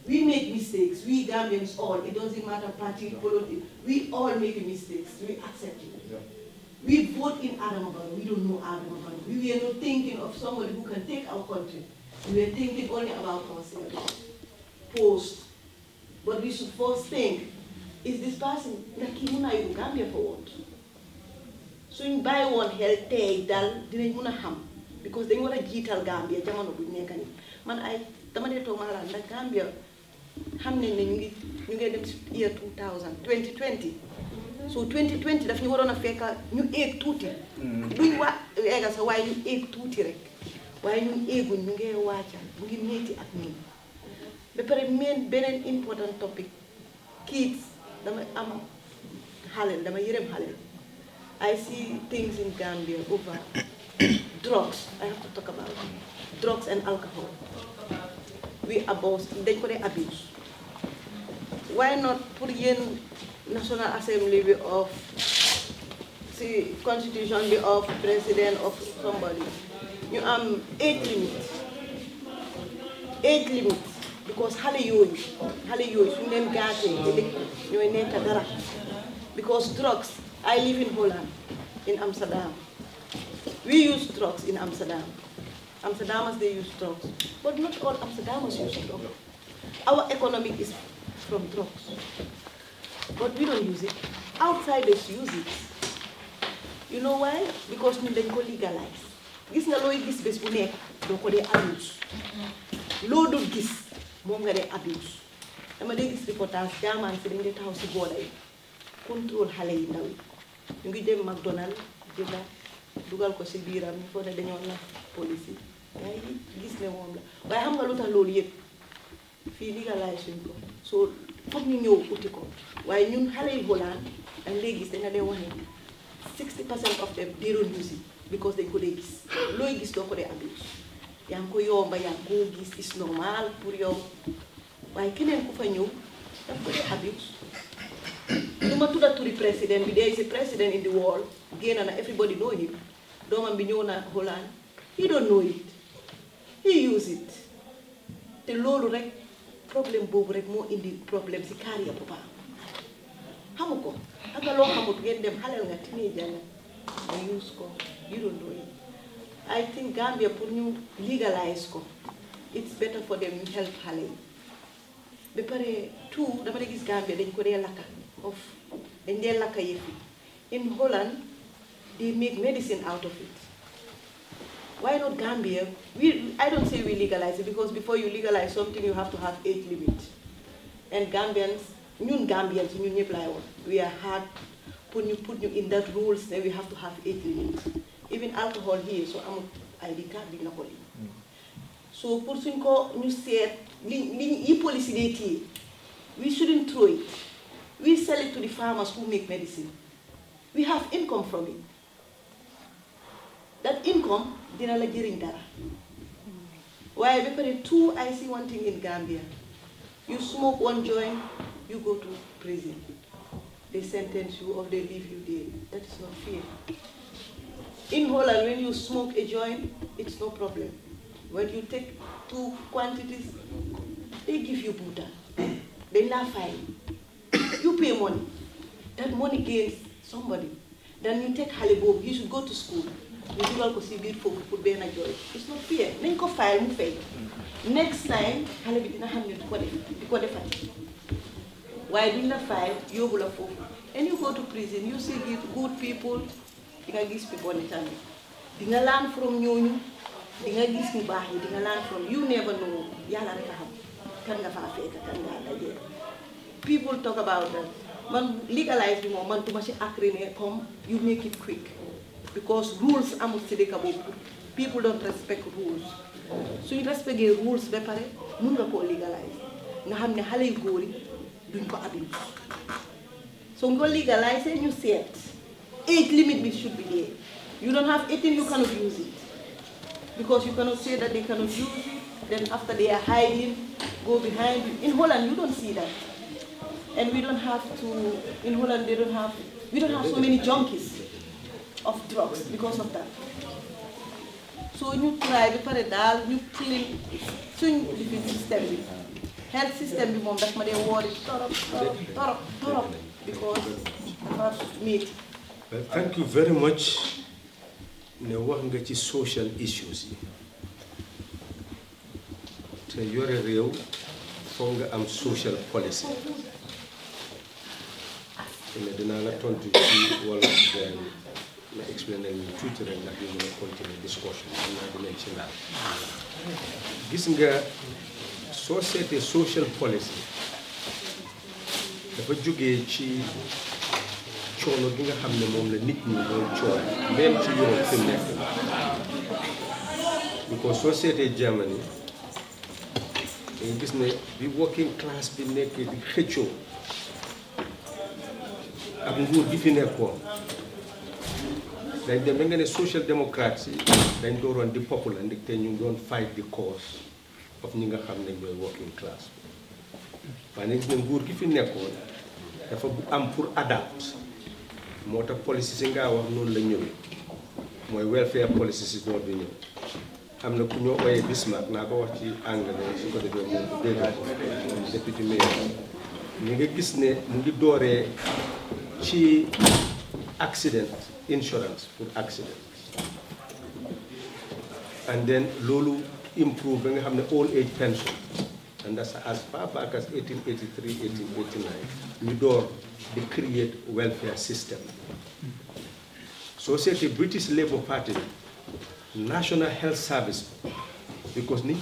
Speaker 12: We make mistakes, we Gambians all, it doesn't matter party, politics, we all make mistakes, we accept it. Yeah. We vote in Adamabad, we don't know Adamabad. We were not thinking of somebody who can take our country. We were thinking only about ourselves. Post. But we should first think, is this person, Nakimuna in Gambia for what? So in buy one health day, dal, didn't muna ham. Because they want to jital Gambia, jamano bunyekani. Man, I tamane to mala na Gambia. Hamne ñu ngi dem year 2020 so 2020 daf ñu warona fekka ñu eeg tuuti duñ wa eega sa way ñu eeg tuuti rek way ñu eegu ñu ngi waaca mu ngi metti ak ñun ba pare benen important topic kids dama am xalel dama yërem xalel I see things in Gambia over drugs. I have to talk about drugs and alcohol. We abuse, they call it abuse. why not put in National Assembly of the Constitution of President of somebody? You age limit. Age limit. Because hale yoyu suñ leen gaatee ëllëg ñooy nekk dara. Because drugs, I live in Holland, in Amsterdam. We use drugs in Amsterdam. Amsterdamers, they use drugs. But not all Amsterdamers use drugs. Our economy is from drugs. But we don't use it. Outsiders use it. You know why? Because we don't legalize. Gis nga looy gis bés bu nekk doo ko dee abuse. Loo dul gis moom nga dee abuse. Dama dee gis reportage jaamaan si dañ dee taxaw si booda yi contrôle xale yi ndaw yi ñu ngi dem McDonald jënda dugal ko si biiram ñu foog ne dañoo na police yi yaa ngi gis ne moom la waaye xam nga lu tax loolu yëpp fii legalize suñ ko so foog ñu ñëw uti ko waaye ñun xale yi Holland dañ lay gis dañ la dee wax ne 60% of them they don't use it because dañ ko dee gis looy gis doo ko dee abuse yaa ngi ko yomba yaa ngi koo gis is normal pour yow waaye keneen ku fa ñëw daf ko dee abuse. Duma tudda turi president bi, there is a president in the world, génn na everybody know him. Doomam bi ñëw na Holland, he don't know it. He use it. Te loolu rek problème boobu rek moo indi problème si carrière papa. Xamu ko. Xam nga loo xamut ngeen dem xaleel nga teenager nga use ko. You don't know it. I think Gambia pour ñu legalize ko, it's better for them ñu help xale yi. Ba pare tout dama de gis Gambia dañ ko dee lakka of dañ dee lakka yëf yi. In Holland they make medicine out of it. Why not Gambia? I don't say we legalize it because before you legalize something you have to have age limit. And Gambians, ñun ñëpp laay wax, we are hard put you in that rules that we have to have age limit. Even alcohol here, so amul ID card bi na ko li. So pour suñ ko ñu seet li policy dee téye, we shouldn't throw it. We sell it to the farmers who make medicine. We have income from it. That income dina la jëriñ dara. Waaye ba pare two, I see one thing in Gambia. You smoke one joint, you go to prison. They sentence you or they leave you there. That is not fair. In Holland, when you smoke a joint, it's no problem. When you take 2 quantities, they give you buta. They not fine. You pay money. That money gains somebody. Then you take halibo, you should go to school. You do all see beautiful for being a joy. It's not fair. Then go file, move fail. Next time, halibi dina have you to fight. Why do not file? You will have and you go to prison. You see good people. You can give people the time. You can learn from you. You can give me back. You can learn from you. Never know. People talk about that. Man legalize the moment to much acronym come. You make it quick. Because rules are most people don't respect rules. So you respect the rules, bepare, munga ko legalize. Nga hamne hale yu gori, duñ ko abuse. So you legalize and you say it. Age limit should be there. You don't have 18, you cannot use it. Because you cannot say that they cannot use it, then after they are hiding, go behind you. In Holland, you don't see that. And we don't have to, in Holland, we don't have so many junkies of drugs because of that. So you try to put it down, you clean, swing the system. Health system, that's why they worry, torop, because of meat.
Speaker 5: Well, thank you very much. Ne wax nga ci social issues yi. Te yore réew foog nga am social policy. Ne dinaa la tontu ci wala ma explain leen tuuti rek ndax ñu mën a continuer discussion am naa dinañ ci laal. Gis nga soo seetee social policy dafa jógee ci coono gi nga xam ne moom la nit ñi doon coono même ci Europe fi mu nekk because soo seetee Germany dañu gis ne bi working class bi nekk di xëccoo ak nguur gi fi nekkoon dañ dem ba nga ne social democrats yi dañ dooroon di popular ndig te ñu doon fight the cause of ñi nga xam ne ñooy working class waaye gis ne nguur gi fi nekkoon dafa am pour adapt moo tax policy si nga wax noonu la ñëwee mooy welfare policy si door bi ñëw am na ku ñoo ooyee Bismarck naa ko wax ci anglais su ko defee moom bu dégg moom député mayor ñi nga gis ne mu ngi dooree ci accident insurance pour accident and then loolu improve ba nga xam ne old age pension and that's as far back as 1883 1889 ñu door di create welfare system soo seetee British Labour Party National Health Service because nit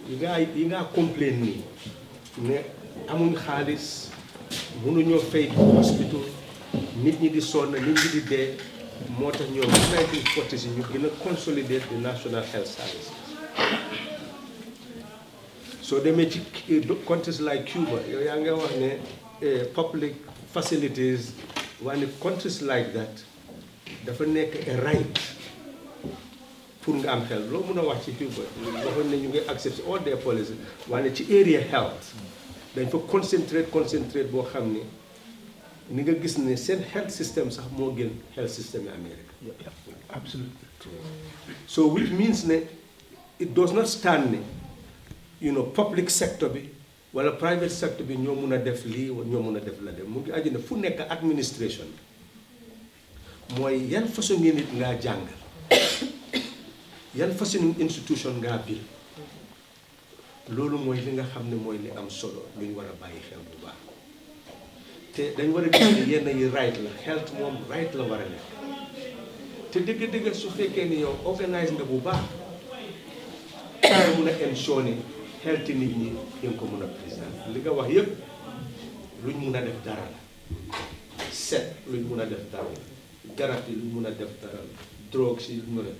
Speaker 5: yi nga complain nii ne amuñ xaalis mënuñoo fay hospital nit ñi di sonn nit ñi di dee moo tax ñoom 1940 ñu gën a consolidate the National Health Service soo demee ci countries like Cuba yow yaa nga wax ne public facilities waaye countries like that dafa nekk a right pour nga am xel loo mën a wax ci Cuba waxoon ne ñu ngi accept all their policies waaye ci area health dañ fa concentrate boo xam ne ni nga gis ne seen health system sax moo gën health system in America.
Speaker 2: Absolutely.
Speaker 5: So which means ne it does not stand ne public sector bi wala private sector bi ñoo mun a def lii ñoo mun a def la dem mu ngi aju ne fu nekk administration mooy yan façon ngi nit ngaa jàngal yan façon institution ngaa bil loolu mooy li nga xam ne mooy li am solo lu ñu war a bàyyi xel bu baax te dañ war a gis ne yenn yi right la health moom right la war a nekk te dëgg-dëgg su fekkee ni yow organise nga bu baax nga mun a ensure ni health nit ñi nga ko mun a président li nga wax yëpp luñ mun a def dara la set luñ mun a def dara la garab yi luñ mun a def dara la drogue si luñ mun a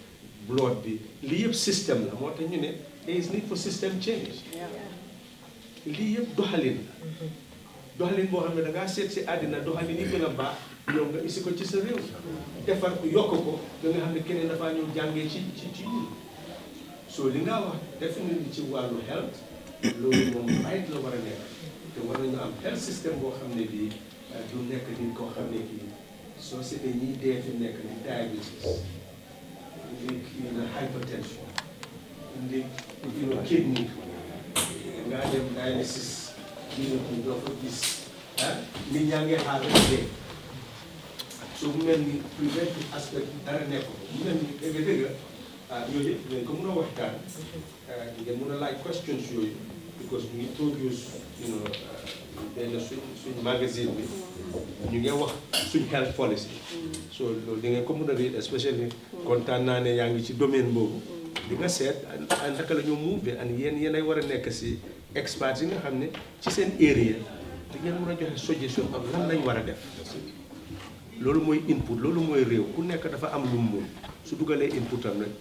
Speaker 5: blood bi lii yëpp système la moo tax ñu ne there is need for system change lii yëpp doxalin la doxalin boo xam ne da ngaa seet si àddina doxalin yi gën a baax yow nga isi ko ci sa réew defar ko yokk ko da nga xam ne keneen dafaa ñëw jàngee ci ñun so li nga wax definitely ci wàllu health loolu moom right la war a nekk te war nañu am health système boo xam ne bii du nekk di koo xam ne kii soo seetee ñiy dee fi nekk ni diabetes ndi hypertension ndi kidney nga dem dialysis kii doo ko gis nit ñaa ngi xaar rek dee so mu mel ni preventive aspect dara nekk ko mu mel ni dëgg-dëgg yooyu yëpp ngeen ko mën a waxtaan ngeen mën a laaj questions yooyu because ñu ngi produce benn suñ magazine bi ñu ngi wax suñ health policy so loolu di ngeen ko mën a read especially kontaan naa ne yaa ngi ci domaine boobu di nga seet naka la ñu move and yéen ay war a nekk si experts yi nga xam ne ci seen area di ngeen mën a joxe suggestion am lan lañ war a def loolu mooy input loolu mooy réew ku nekk dafa am lu mu mun su dugalee input am nag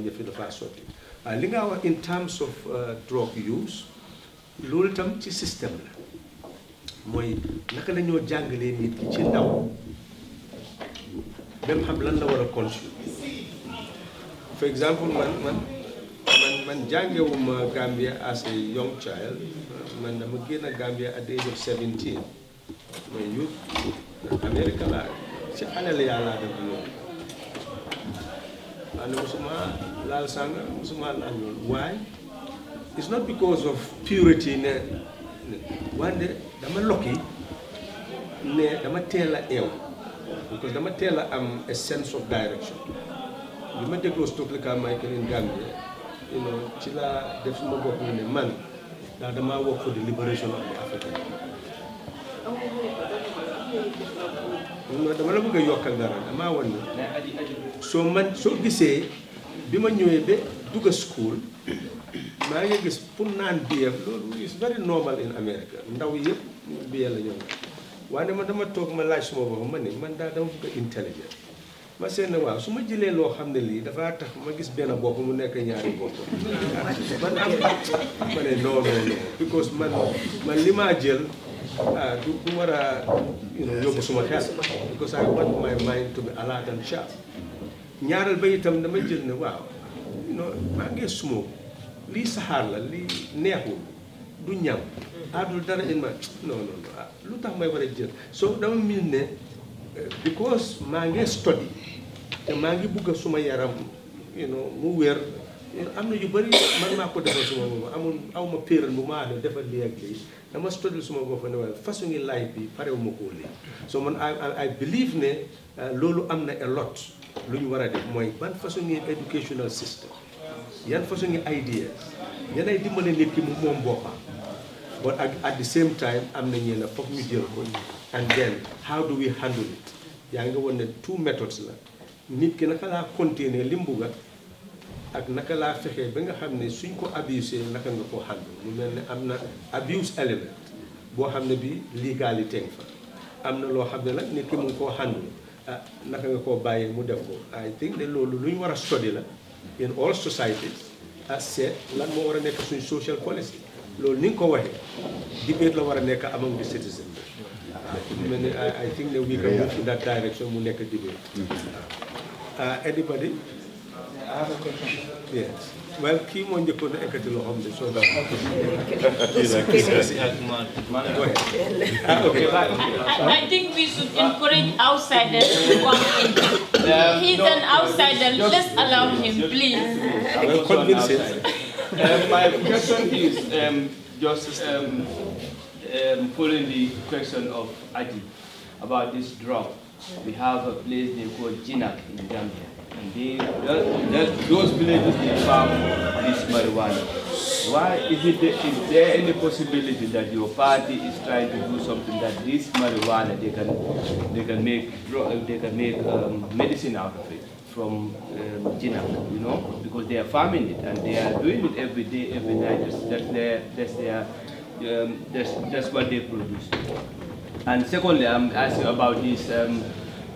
Speaker 5: ñëfi dafa sotti li nga wax in terms of drug use loolu itam ci système la mooy naka la ñoo jàngalee nit ki ci ndaw même xam lan la war a consumer for example man jàngewuma Gambia as a young child man dama génn Gambia at the age of 17 mooy youth America laa ci xale la yàlla def loolu and musuma laal sànga musuma laal loolu why it's not because of purity ne wante dama lokki ne dama teel a eew because dama teel a am a sense of direction bi ma dégloo Stokely Michael in Gambia ci la def suma bopp ne man ndax dama work for the liberation of the African dama la bëgg a yokkal dara damaa wan ni soo gisee bi ma ñëwee ba dugg school maa ngi gis pour naan biir loolu is very normal in America ndaw yëpp biir la ñëw waaye dama toog ma laaj suma bopp ma ne man daal dama bëgg a intelligent ma seet ne waaw su ma jëlee loo xam ne lii dafa tax ma gis benn bopp mu nekk ñaari bopp man am ma ne non because man li maa jël du war a yóbbu suma xel because I want my mind to be alert and sharp ñaareel ba itam dama jël ne waaw maa ngi smoke lii saxaar la lii neexul du ñam adul dara in ma non lu tax may war a jël so dama mil ne because maa ngi study te maa ngi bugg suma yaram mu wér am na yu bëri man maa ko defal suma bopp amul aw ma péeral bu ma ne defal lii ak lii dama study suma bopp ne waaye façon ngi life bi parewu ma koo lii so man I believe ne loolu am na a lot lu ñu war a def mooy ban façon ngi educational system yan façon ngi ideas yanay dimbale nit ki mu moom boppam but at the same time am na ñeena foog ñu jël ko and then how do we handle it yaa nga woon ne 2 methods la nit ki naka laa container li mbuga ak naka laa fexee ba nga xam ne suñ ko abusé naka nga ko handle lu mel ne am na abuse element boo xam ne bi légalité fa am na loo xam ne nag nit ki mu ngi koo handle naka nga koo bàyyee mu def ko I think ne loolu lu ñu war a study la in all societies seet lan moo war a nekk suñ social policy loolu ni nga ko waxee debate la war a nekk among the citizen I think that we can move in that direction mu nekk debate anybody
Speaker 6: I have a question.
Speaker 5: yes well kii moo njëkkoon a ekkati loo xam ne soo
Speaker 10: I think we should encourage outsiders to come in. He's an outsider. Let's allow him, please.
Speaker 3: My question is just following the question of Adi about this drug. We have a place they call Jinak in Gambia. And those villages, they farm this marijuana. Why is there any possibility that your party is trying to do something that this marijuana they can make medicine out of it from Jinak, because they are farming it and they are doing it every day, every night. That's what they produce. And secondly, I'm asking about this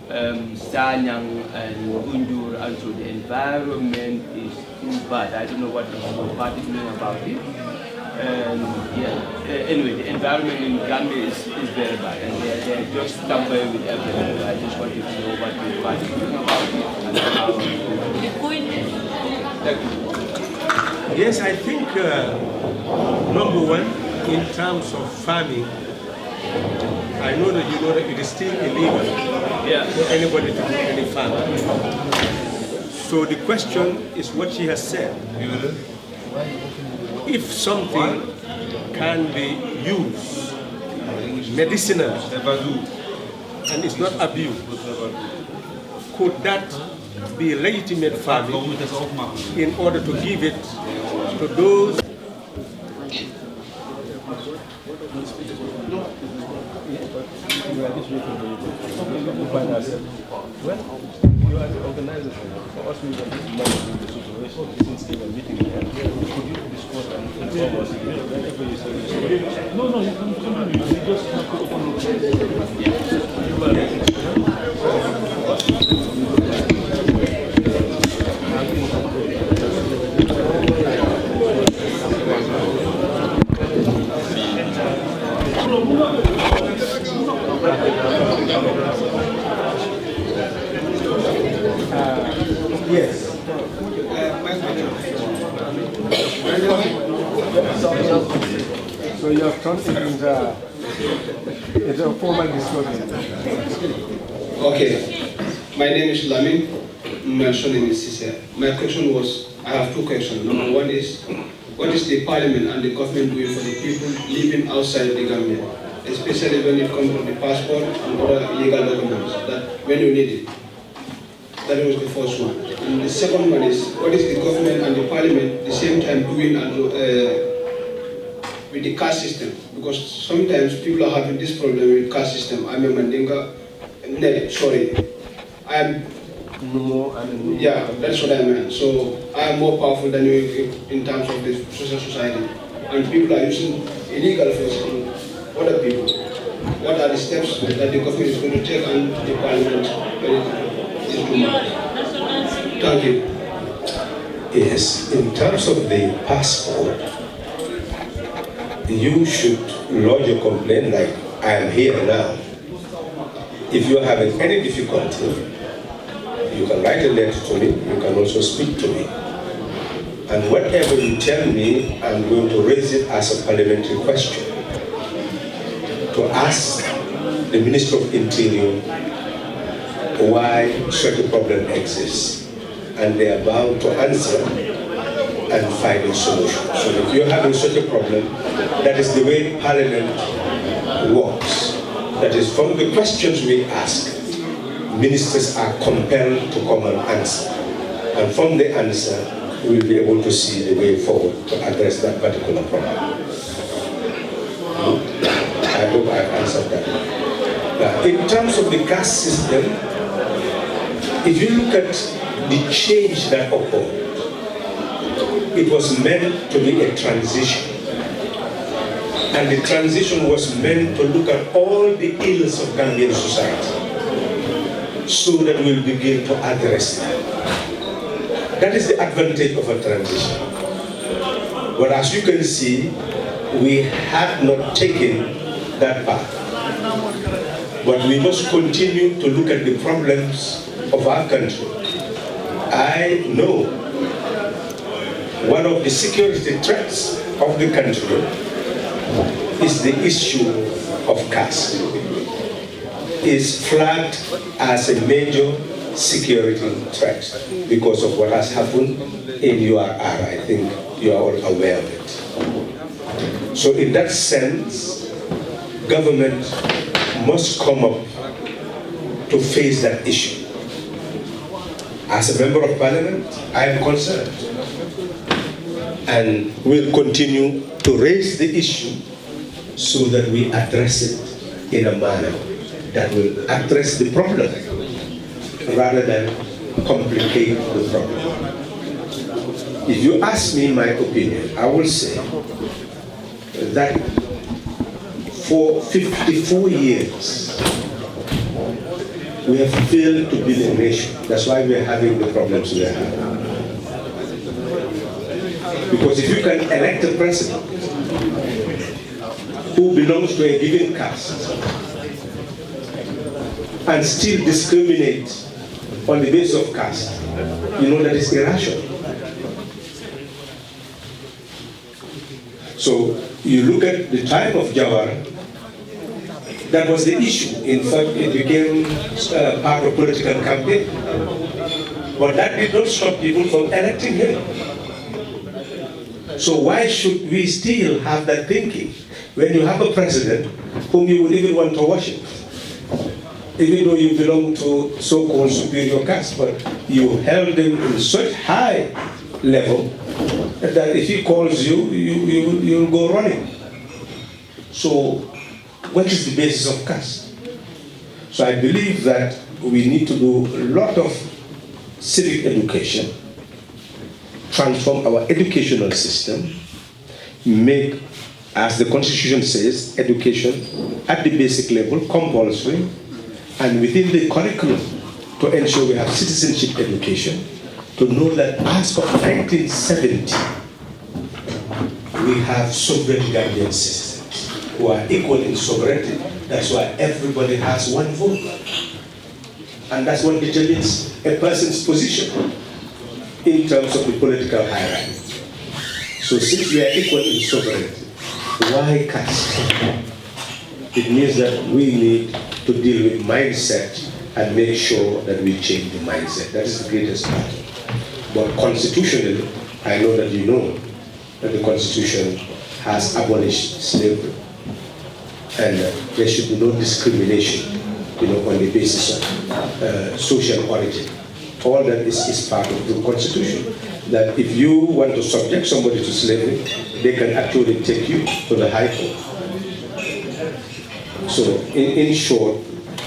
Speaker 3: Sanyang and Gunjur, and so the environment is too bad. I don't know what the party is doing about it. Anyway, the environment in Gambia is very bad, and they're just tampering with everything. I just wanted to know what the party is doing about it and how.
Speaker 5: Yes, I think number one, in terms of farming, I know that you know that it is still illegal for anybody to do any farming. So the question is what she has said. If something can be used medicinal and it's not abused, could that be legitimate farming in order to give it to those? Well, you are the organizer. For us, we want to manage the situation since they were meeting here. Could you discuss and inform us whenever you say this? No, you can come on. You just have to open yes. So you have turned it into a formal discussion.
Speaker 13: Okay. My name is Lamin. My surname is Cesar. My question was, I have two questions. Number one is, what is the parliament and the government doing for the people living outside the Gambia, especially when it comes to the passport and other illegal documents, that when you need it? That was the first one. And the second one is, what is the government and the parliament at the same time doing with the caste system? Because sometimes people are having this problem with caste system. I'm a Mandinka, yeah, that's what I meant. So I am more powerful than you in terms of the social society. And people are using illegal force on other people. What are the steps that the government is going to take and the parliament is doing? Thank you.
Speaker 5: Yes, in terms of the passport, you should lodge a complaint like, I am here now. If you are having any difficulty, you can write a letter to me, you can also speak to me. And whatever you tell me, I'm going to raise it as a parliamentary question to ask the Minister of Interior why such a problem exists. And they are bound to answer and find a solution. So if you're having such a problem, that is the way Parliament works. That is, from the questions we ask, ministers are compelled to come and answer. And from the answer, we'll be able to see the way forward to address that particular problem. I hope I've answered that. Now, in terms of the caste system, if you look at the change that occurred, it was meant to be a transition. And the transition was meant to look at all the ills of Gambian society so that we'll begin to address them. That is the advantage of a transition. But as you can see, we have not taken that path. But we must continue to look at the problems of our country. I know one of the security threats of the country is the issue of caste. It's flagged as a major security threat because of what has happened in URR. I think you are all aware of it. So in that sense, government must come up to face that issue. As a member of parliament, I am concerned and will continue to raise the issue so that we address it in a manner that will address the problem rather than complicate the problem. If you ask me my opinion, I will say that for 54 years, we have failed to build a nation. That's why we are having the problems we are having. Because if you can elect a president who belongs to a given caste and still discriminate on the basis of caste, you know that is irrational. So you look at the time of Jawara, that was the issue. In fact, it became part of political campaign. But that did not stop people from electing him. So why should we still have that thinking when you have a president whom you would even want to worship? Even though you belong to so-called superior caste, but you held him in such high level that if he calls you, you'll go running. So what is the basis of caste? So I believe that we need to do a lot of civic education, transform our educational system, make, as the Constitution says, education at the basic level compulsory, and within the curriculum to ensure we have citizenship education, to know that as of 1970, we have sovereign Gambian citizens who are equal in sovereignty. That's why everybody has one vote. And that's what determines a person's position in terms of the political hierarchy. So since we are equal in sovereignty, why caste? It means that we need to deal with mindset and make sure that we change the mindset. That is the greatest part. But constitutionally, I know that you know that the Constitution has abolished slavery. And there should be no discrimination, on the basis of social origin. All that is part of the Constitution. That if you want to subject somebody to slavery, they can actually take you to the High Court. So, in short,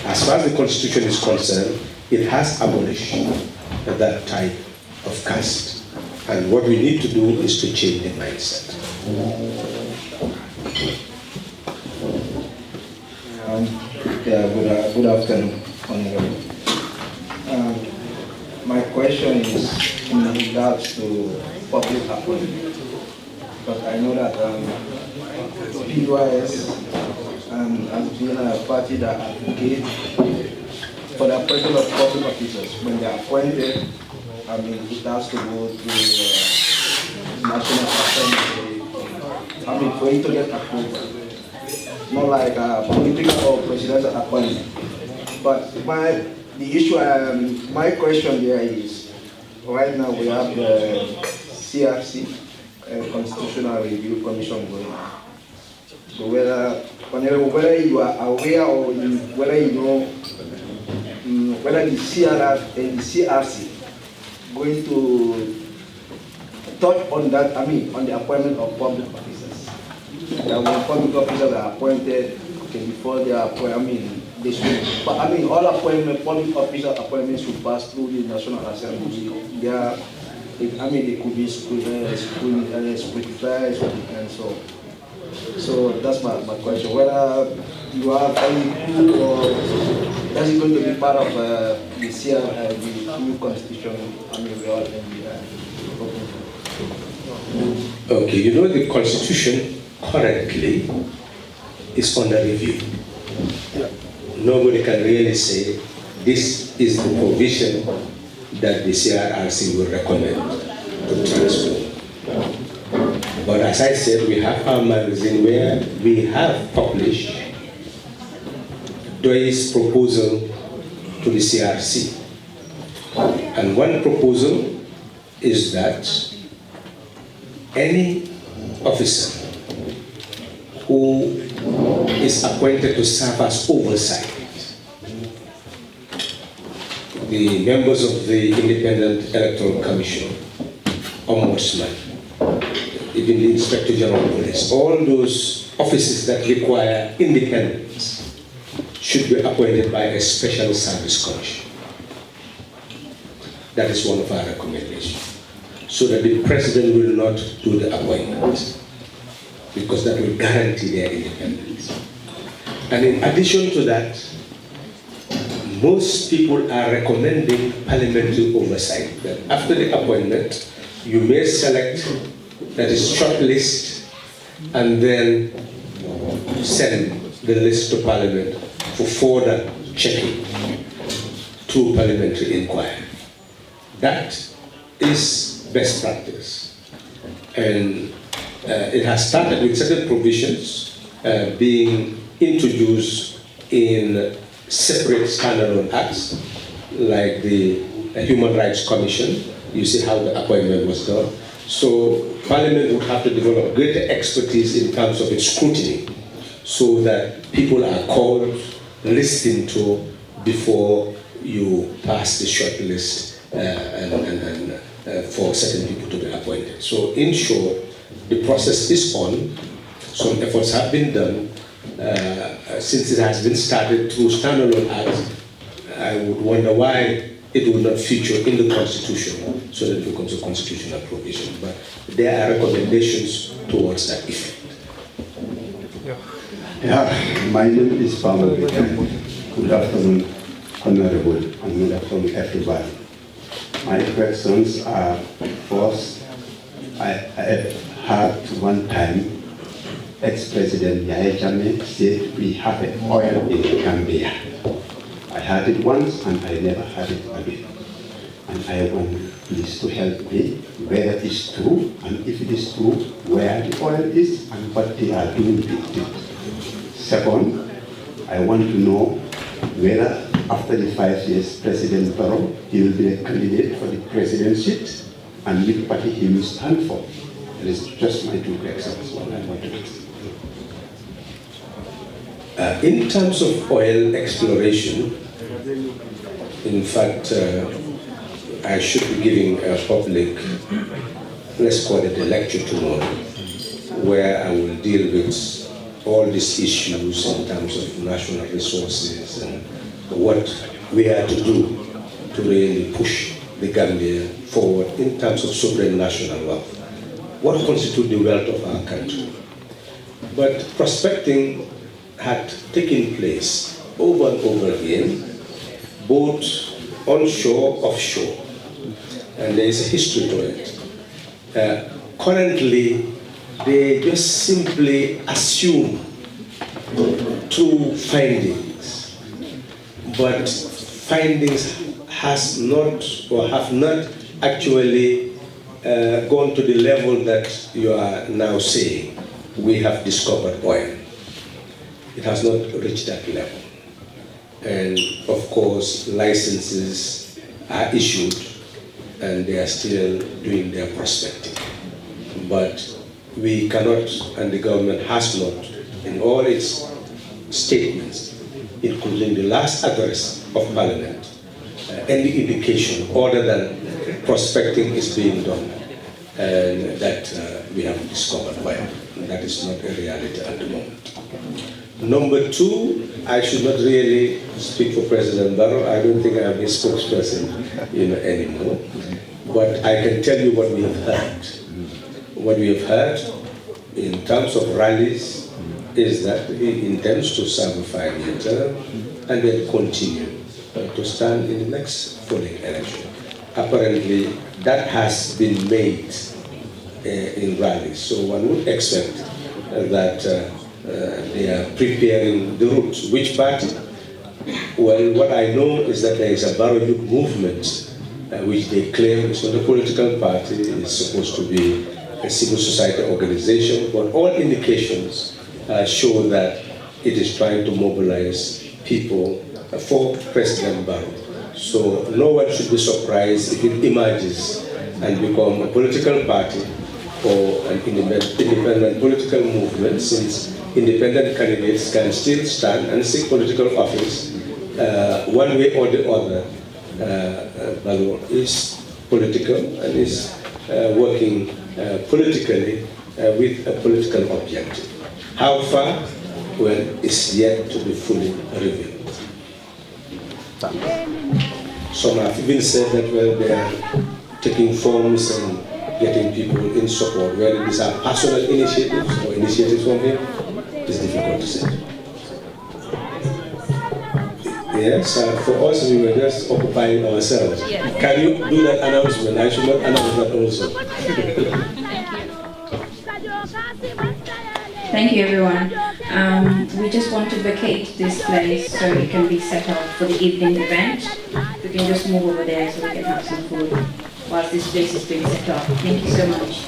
Speaker 5: as far as the Constitution is concerned, it has abolished that type of caste. And what we need to do is to change the mindset.
Speaker 14: Good afternoon, Honorable. My question is in regards to public appointment. Because I know that PDOIS has been a party that advocates for the appointment of public officers. When they are appointed, it has to go through national assembly, going to get approval. Not like a political or presidential appointment. But the issue, my question there is, right now we have the CRC, Constitutional Review Commission going on. So whether you are aware or whether you know whether the CRC going to touch on that, on the appointment of public officers. That when public officers are appointed, before they are appointed, they should, but all public officer appointments should pass through the National Assembly. They could be scrutinized and so. So that's my question. Whether you have any clue or that is going to be part of the new constitution,
Speaker 5: Okay, you know the constitution currently is under review. Nobody can really say this is the provision that the CRRC will recommend to transfer. But as I said, we have our magazine where we have published PDOIS proposal to the CRC. And one proposal is that any officer who is appointed to serve as oversight, the members of the Independent Electoral Commission, Ombudsman, even the Inspector General of Police, all those offices that require independence should be appointed by a special service commission. That is one of our recommendations. So that the president will not do the appointment, because that will guarantee their independence. And in addition to that, most people are recommending parliamentary oversight, that after the appointment, you may select, that is shortlist, and then send the list to Parliament for further checking through parliamentary inquiry. That is best practice. And it has started with certain provisions being introduced in separate standalone acts, like the Human Rights Commission. You see how the appointment was done. So Parliament would have to develop greater expertise in terms of its scrutiny, so that people are called, listened to before you pass the short list for certain people to be appointed. So in short, the process is on. Some efforts have been done. Since it has been started through standalone acts, I would wonder why it will not feature in the Constitution so that it becomes a constitutional provision. But there are recommendations towards that effect.
Speaker 15: Yeah, my name is Pavel Vitan. Good afternoon, Honorable, and good afternoon, everybody. My questions are, first, I have heard one time ex-President Yahya Jammeh said we have an oil in Gambia. I heard it once and I never heard it again. And I want please to help me whether it is true, and if it is true, where the oil is and what they are doing with it. Second, I want to know whether after the 5 years, President Barrow, he will be a candidate for the presidency, and which party he will stand for. That is just my two questions. What I want to ask.
Speaker 5: In terms of oil exploration, in fact, I should be giving a public, let's call it a lecture tomorrow, where I will deal with all these issues in terms of national resources and what we are to do to really push the Gambia forward in terms of sovereign national wealth. What constitutes the wealth of our country? But prospecting had taken place over and over again, both onshore, offshore, and there is a history to it. Currently, they just simply assume true findings, but findings has not or have not actually gone to the level that you are now saying, we have discovered oil. It has not reached that level. And of course, licenses are issued and they are still doing their prospecting. But we cannot, and the government has not, in all its statements, including the last address of Parliament, any indication other than prospecting is being done and that we have discovered oil. That is not a reality at the moment. Number two, I should not really speak for President Barrow. I don't think I am his spokesperson anymore. But I can tell you what we have heard. What we have heard in terms of rallies is that he intends to serve a 5-year term and then continue to stand in the next following election. Apparently, that has been made in rallies. So one would expect that they are preparing the route. Which party? Well, what I know is that there is a Barrow Youth movement which they claim is not a political party. It's supposed to be a civil society organization, but all indications show that it is trying to mobilize people for President Barrow. So no one should be surprised if it emerges and becomes a political party or an independent political movement, since independent candidates can still stand and seek political office one way or the other. Barrow is political and is working politically with a political objective. How far? Well, it's yet to be fully revealed. Some have even said that, well, they are taking forms and getting people in support. Whether these are personal initiatives or initiatives from him, it's difficult to say. Yes, for us, we were just occupying ourselves. Yes. Can you do that announcement? I should not announce that also.
Speaker 16: Thank you, everyone. We just want to vacate this place so it can be set up for the evening event. We can just move over there so we can have some food whilst this place is being set up. Thank you so much.